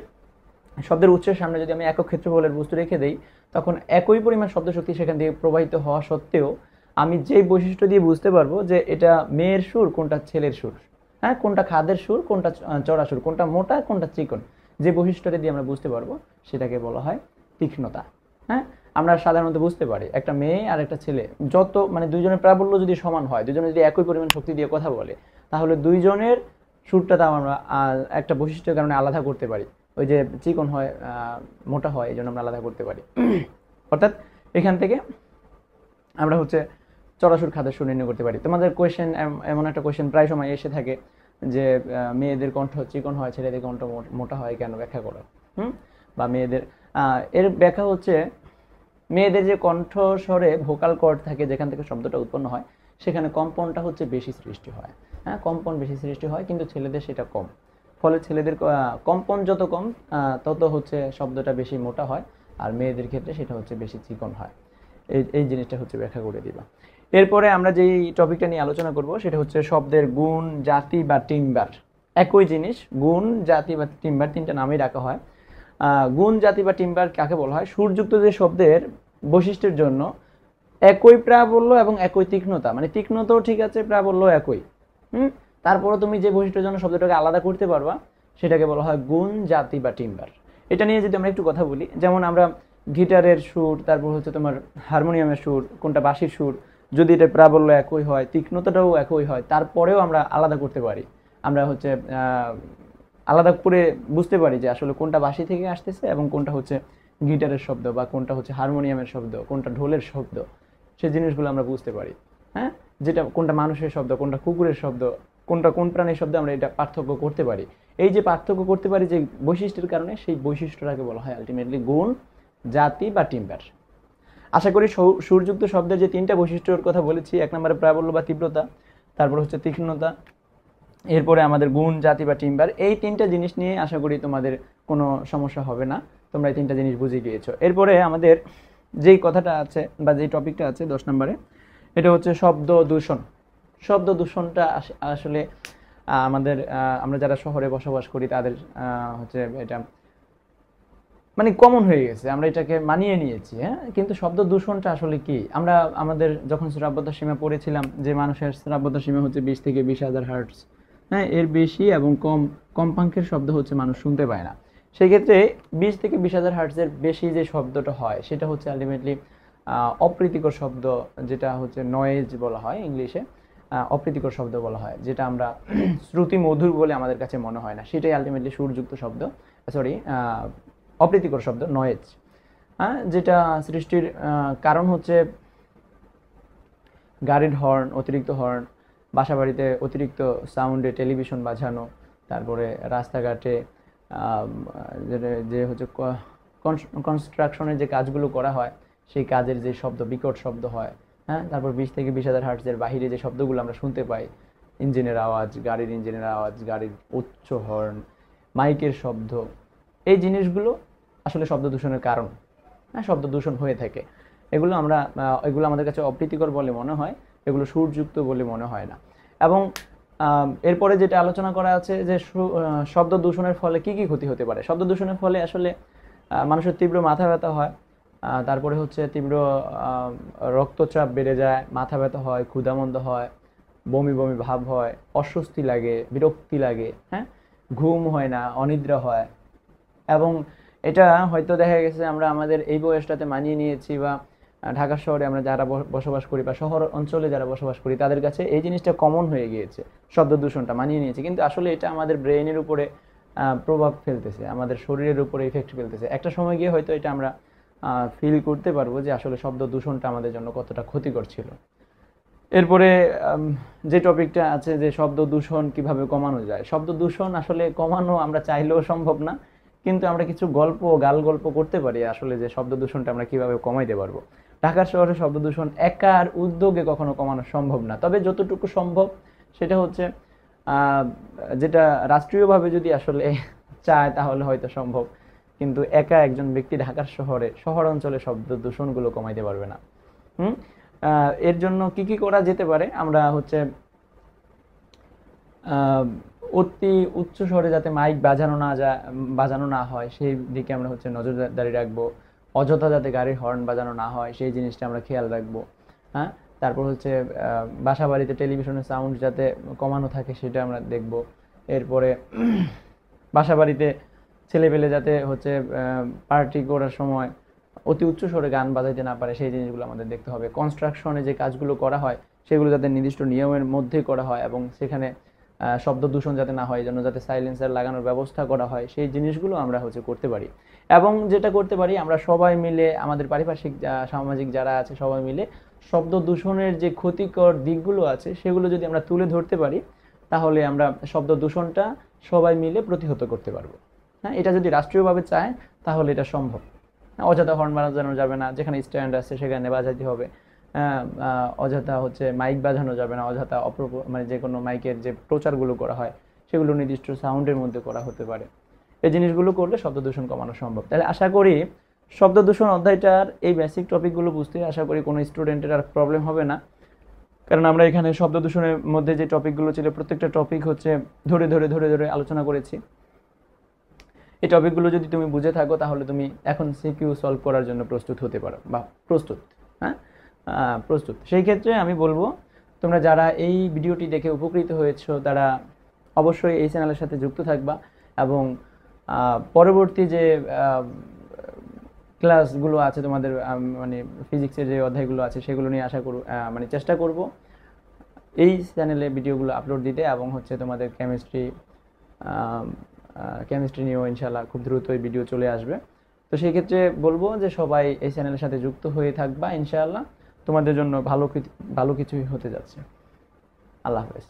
শব্দের উৎসের সামনে যদি আমি একক ক্ষেত্রফলের বস্তু রেখে দেই, তখন একই পরিমাণ শব্দ শক্তি সেখান দিয়ে প্রবাহিত হওয়া সত্ত্বেও আমি যেই বৈশিষ্ট্য দিয়ে বুঝতে পারবো যে এটা মেয়ের সুর কোনটা ছেলের সুর, হ্যাঁ, কোনটা খাদের সুর কোনটা চড়া সুর, কোনটা মোটা কোনটা চিকন, যে বৈশিষ্ট্যটা দিয়ে আমরা বুঝতে পারবো সেটাকে বলা হয় তীক্ষ্ণতা। হ্যাঁ, আমরা সাধারণত বুঝতে পারি একটা মেয়ে আর একটা ছেলে যত মানে দুইজনের প্রাবল্য যদি সমান হয়, দুইজনে যদি একই পরিমাণ শক্তি দিয়ে কথা বলে, তাহলে দুইজনের সুরটা তাও আমরা একটা বৈশিষ্ট্যের কারণে আলাদা করতে পারি। ওই যে চিকন হয় মোটা হয়, এই জন্য আমরা আলাদা করতে পারি। অর্থাৎ এখান থেকে আমরা হচ্ছে চড়া সুর খাদের সুর নির্ণয় করতে পারি। তোমাদের কোয়েশ্চেন, এমন একটা কোয়েশ্চেন প্রায় সময় এসে থাকে যে মেয়েদের কণ্ঠ চিকন হয়, ছেলেদের কণ্ঠ মোটা হয়, কেন ব্যাখ্যা করো। বা মেয়েদের এর ব্যাখ্যা হচ্ছে মেয়েদের যে কণ্ঠস্বরে ভোকাল কর্ড থাকে, যেখান থেকে শব্দটা উৎপন্ন হয়, সেখানে কম্পনটা হচ্ছে বেশি সৃষ্টি হয়। হ্যাঁ, কম্পন বেশি সৃষ্টি হয়, কিন্তু ছেলেদের সেটা কম। ফলে ছেলেদের কম্পন যত কম তত হচ্ছে শব্দটা বেশি মোটা হয়, আর মেয়েদের ক্ষেত্রে সেটা হচ্ছে বেশি চিকন হয়। এই জিনিসটা হচ্ছে ব্যাখ্যা করে দিবা। এরপরে আমরা যেই টপিকটা নিয়ে আলোচনা করব সেটা হচ্ছে শব্দের গুণ, জাতি বা টিম্বার। একই জিনিস, গুণ, জাতি বা টিম্বার, তিনটা নামেই রাখা হয়। গুণ, জাতি বা টিম্বার কাকে বলা হয়? সুরযুক্ত যে শব্দের বৈশিষ্ট্যের জন্য একই প্রাবল্য এবং একই তীক্ষ্ণতা, মানে তীক্ষ্ণতাও ঠিক আছে, প্রাবল্য একই। তারপরে তুমি যে বৈশিষ্ট্যের জন্য শব্দটাকে আলাদা করতে পারবা সেটাকে বলা হয় গুণ, জাতি বা টিম্বার। এটা নিয়ে যদি আমরা একটু কথা বলি, যেমন আমরা গিটারের সুর, তারপর হচ্ছে তোমার হারমোনিয়ামের সুর, কোনটা বাঁশির সুর, যদি এটা প্রাবল্য একই হয়, তীক্ষ্ণতাটাও একই হয়, তারপরেও আমরা আলাদা করতে পারি। আমরা হচ্ছে আলাদা করে বুঝতে পারি যে আসলে কোনটা বাঁশি থেকে আসতেছে এবং কোনটা হচ্ছে গিটারের শব্দ, বা কোনটা হচ্ছে হারমোনিয়ামের শব্দ, কোনটা ঢোলের শব্দ, সেই জিনিসগুলো আমরা বুঝতে পারি। হ্যাঁ, যেটা কোনটা মানুষের শব্দ, কোনটা কুকুরের শব্দ, কোনটা কোন প্রাণীর শব্দ, আমরা এটা পার্থক্য করতে পারি। এই যে পার্থক্য করতে পারি যে বৈশিষ্ট্যের কারণে, সেই বৈশিষ্ট্যটাকে বলা হয় আলটিমেটলি গুণ, জাতি বা টিম্বার। আশা করি সুরযুক্ত শব্দের যে তিনটা বৈশিষ্ট্যের কথা বলেছি, এক নম্বরে প্রাবল্য বা তীব্রতা, তারপর হচ্ছে তীক্ষ্ণতা, এরপরে আমাদের গুণ, জাতি বা টিম্বার, এই তিনটা জিনিস নিয়ে আশা করি তোমাদের কোনো সমস্যা হবে না, তোমরা এই তিনটা জিনিস বুঝে গিয়েছো। এরপরে আমাদের যেই কথাটা আছে বা যেই টপিকটা আছে 10 নম্বরে, এটা হচ্ছে শব্দ দূষণ। শব্দ দূষণটা আসলে আমাদের আমরা যারা শহরে বসবাস করি তাদের হচ্ছে এটা মানে কমন হয়ে গেছে, আমরা এটাকে মানিয়ে নিয়েছি। হ্যাঁ, কিন্তু শব্দ দূষণটা আসলে কি? আমরা আমাদের যখন শ্রাব্যতা সীমা পড়েছিলাম যে মানুষের শ্রাব্যতা সীমা হচ্ছে 20 থেকে 20,000 হার্টজ। হ্যাঁ, এর বেশি এবং কম্পাঙ্কের শব্দ হচ্ছে মানুষ শুনতে পায় না। সেই ক্ষেত্রে 20 থেকে 20,000 হার্টজের বেশি যে শব্দটা হয় সেটা হচ্ছে আলটিমেটলি অপ্রীতিকর শব্দ, যেটা হচ্ছে নয়েজ বলা হয় ইংলিশে। অপ্রীতিকর শব্দ বলা হয়, যেটা আমরা শ্রুতি মধুর বলে আমাদের কাছে মনে হয় না, সেটাই আলটিমেটলি সুরযুক্ত শব্দ, সরি অপ্রীতিকর শব্দ, নয়েজ। হ্যাঁ, যেটা সৃষ্টির কারণ হচ্ছে গাড়ির হর্ন, অতিরিক্ত হর্ন, বাসাবাড়িতে অতিরিক্ত সাউন্ডে টেলিভিশন বাজানো, তারপরে রাস্তাঘাটে যে হচ্ছে কনস্ট্রাকশনের যে কাজগুলো করা হয় সেই কাজের যে শব্দ, বিকট শব্দ হয়। হ্যাঁ, তারপর 20 থেকে 20,000 হার্টজের বাহিরে যে শব্দগুলো আমরা শুনতে পাই, ইঞ্জিনের আওয়াজ, গাড়ির ইঞ্জিনের আওয়াজ, গাড়ির উচ্চ হর্ন, মাইকের শব্দ, এই জিনিসগুলো আসলে শব্দ দূষণের কারণ। হ্যাঁ, শব্দ দূষণ হয়ে থাকে। এগুলো আমাদের কাছে অপ্রীতিকর বলে মনে হয়, এগুলো সুরযুক্ত বলে মনে হয় না। এবং এরপরে যেটা আলোচনা করা আছে যে শব্দ দূষণের ফলে কি কি ক্ষতি হতে পারে। শব্দ দূষণের ফলে আসলে মানুষের তীব্র মাথা ব্যথা হয়, তারপরে হচ্ছে তীব্র রক্তচাপ বেড়ে যায়, মাথা ব্যথা হয়, ক্ষুধামন্দ হয়, বমি বমি ভাব হয়, অস্বস্তি লাগে, বিরক্তি লাগে। হ্যাঁ, ঘুম হয় না, অনিদ্রা হয়। এবং এটা হয়তো দেখা গেছে আমরা আমাদের এই বয়সটাতে মানিয়ে নিয়েছি, বা ঢাকা শহরে আমরা যারা বসবাস করি বা শহর অঞ্চলে যারা বসবাস করি তাদের কাছে এই জিনিসটা কমন হয়ে গিয়েছে, শব্দ দূষণটা মানিয়ে নিয়েছে। কিন্তু আসলে এটা আমাদের ব্রেইনের উপরে প্রভাব ফেলতেছে, আমাদের শরীরের উপরে ইফেক্ট ফেলতেছে। একটা সময় গিয়ে হয়তো এটা আমরা ফিল করতে পারবো যে আসলে শব্দ দূষণটা আমাদের জন্য কতটা ক্ষতিকর ছিল। এরপরে যে টপিকটা আছে যে শব্দ দূষণ কিভাবে কমানো যায়। শব্দ দূষণ আসলে কমানো আমরা চাইলেও সম্ভব না, কিন্তু আমরা কিছু গাল গল্প করতে পারি আসলে যে শব্দ দূষণটা আমরা কিভাবে কমাইতে পারবো। ঢাকার শহরে শব্দ দূষণ একার উদ্যোগে কখনো কমানো সম্ভব না, তবে যতটুকু সম্ভব সেটা হচ্ছে যেটা রাষ্ট্রীয়ভাবে যদি আসলে চায় তাহলে হয়তো সম্ভব, কিন্তু একা একজন ব্যক্তি ঢাকার শহর অঞ্চলে শব্দ দূষণগুলো কমাইতে পারবে না। এর জন্য কি কি করা যেতে পারে, আমরা হচ্ছে অতি উচ্চ স্বরে যাতে মাইক বাজানো না হয় সেই দিকে আমরা হচ্ছে নজরদারি রাখবো। অযথা যাতে গাড়ির হর্ন বাজানো না হয় সেই জিনিসটা আমরা খেয়াল রাখবো। হ্যাঁ, তারপর হচ্ছে বাসা বাড়িতে টেলিভিশনের সাউন্ড যাতে কমানো থাকে সেটা আমরা দেখব। এরপরে বাসা বাড়িতে ছেলেপেলে যাতে হচ্ছে পার্টি করার সময় অতি উচ্চ স্বরে গান বাজাইতে না পারে সেই জিনিসগুলো আমাদের দেখতে হবে। কনস্ট্রাকশনে যে কাজগুলো করা হয় সেগুলো যাতে নির্দিষ্ট নিয়মের মধ্যে করা হয় এবং সেখানে শব্দ দূষণ যাতে না হয়, যেন যাতে সাইলেন্সার লাগানোর ব্যবস্থা করা হয়, সেই জিনিসগুলো আমরা হচ্ছে করতে পারি। এবং যেটা করতে পারি, আমরা সবাই মিলে আমাদের পারিপার্শ্বিক সামাজিক যারা আছে সবাই মিলে শব্দ দূষণের যে ক্ষতিকর দিকগুলো আছে সেগুলো যদি আমরা তুলে ধরতে পারি তাহলে আমরা শব্দ দূষণটা সবাই মিলে প্রতিহত করতে পারবো। হ্যাঁ, এটা যদি রাষ্ট্রীয়ভাবে চায় তাহলে এটা সম্ভব। অযথা হর্ন বাজানো যাবে না, যেখানে স্ট্যান্ড আছে সেখানে বাজাইতে হবে। অযথা হচ্ছে মাইক বাজানো যাবে না, অযথা মানে যে কোনো মাইকের যে প্রচারগুলো করা হয় সেগুলো নির্দিষ্ট সাউন্ডের মধ্যে করা হতে পারে। এই জিনিসগুলো করলে শব্দ দূষণ কমানো সম্ভব। তাহলে আশা করি শব্দ দূষণ অধ্যায়টার এই বেসিক টপিকগুলো বুঝতে আশা করি কোনো স্টুডেন্টের আর প্রবলেম হবে না, কারণ আমরা এখানে শব্দ দূষণের মধ্যে যে টপিকগুলো ছিল প্রত্যেকটা টপিক হচ্ছে ধরে ধরে ধরে ধরে আলোচনা করেছি। এই টপিকগুলো যদি তুমি বুঝে থাকো তাহলে তুমি এখন সিকিউ সলভ করার জন্য প্রস্তুত হতে পারো বা প্রস্তুত। হ্যাঁ, প্রস্তুত। সেই ক্ষেত্রে আমি বলবো তোমরা যারা এই ভিডিওটি দেখে উপকৃত হয়েছো তারা অবশ্যই এই চ্যানেলের সাথে যুক্ত থাকবা এবং পরবর্তী যে ক্লাসগুলো আছে তোমাদের মানে ফিজিক্সের যে অধ্যায়গুলো আছে সেগুলো নিয়ে আশা করব, মানে চেষ্টা করব এই চ্যানেলে ভিডিওগুলো আপলোড দিতে, এবং হচ্ছে তোমাদের কেমিস্ট্রি নিয়েও ইনশাল্লাহ খুব দ্রুতই ভিডিও চলে আসবে। তো সেই ক্ষেত্রে বলবো যে সবাই এই চ্যানেলের সাথে যুক্ত হয়ে থাকবা, ইনশাআল্লাহ তোমাদের জন্য ভালো কিছুই হতে যাচ্ছে। আল্লাহ হাফেজ।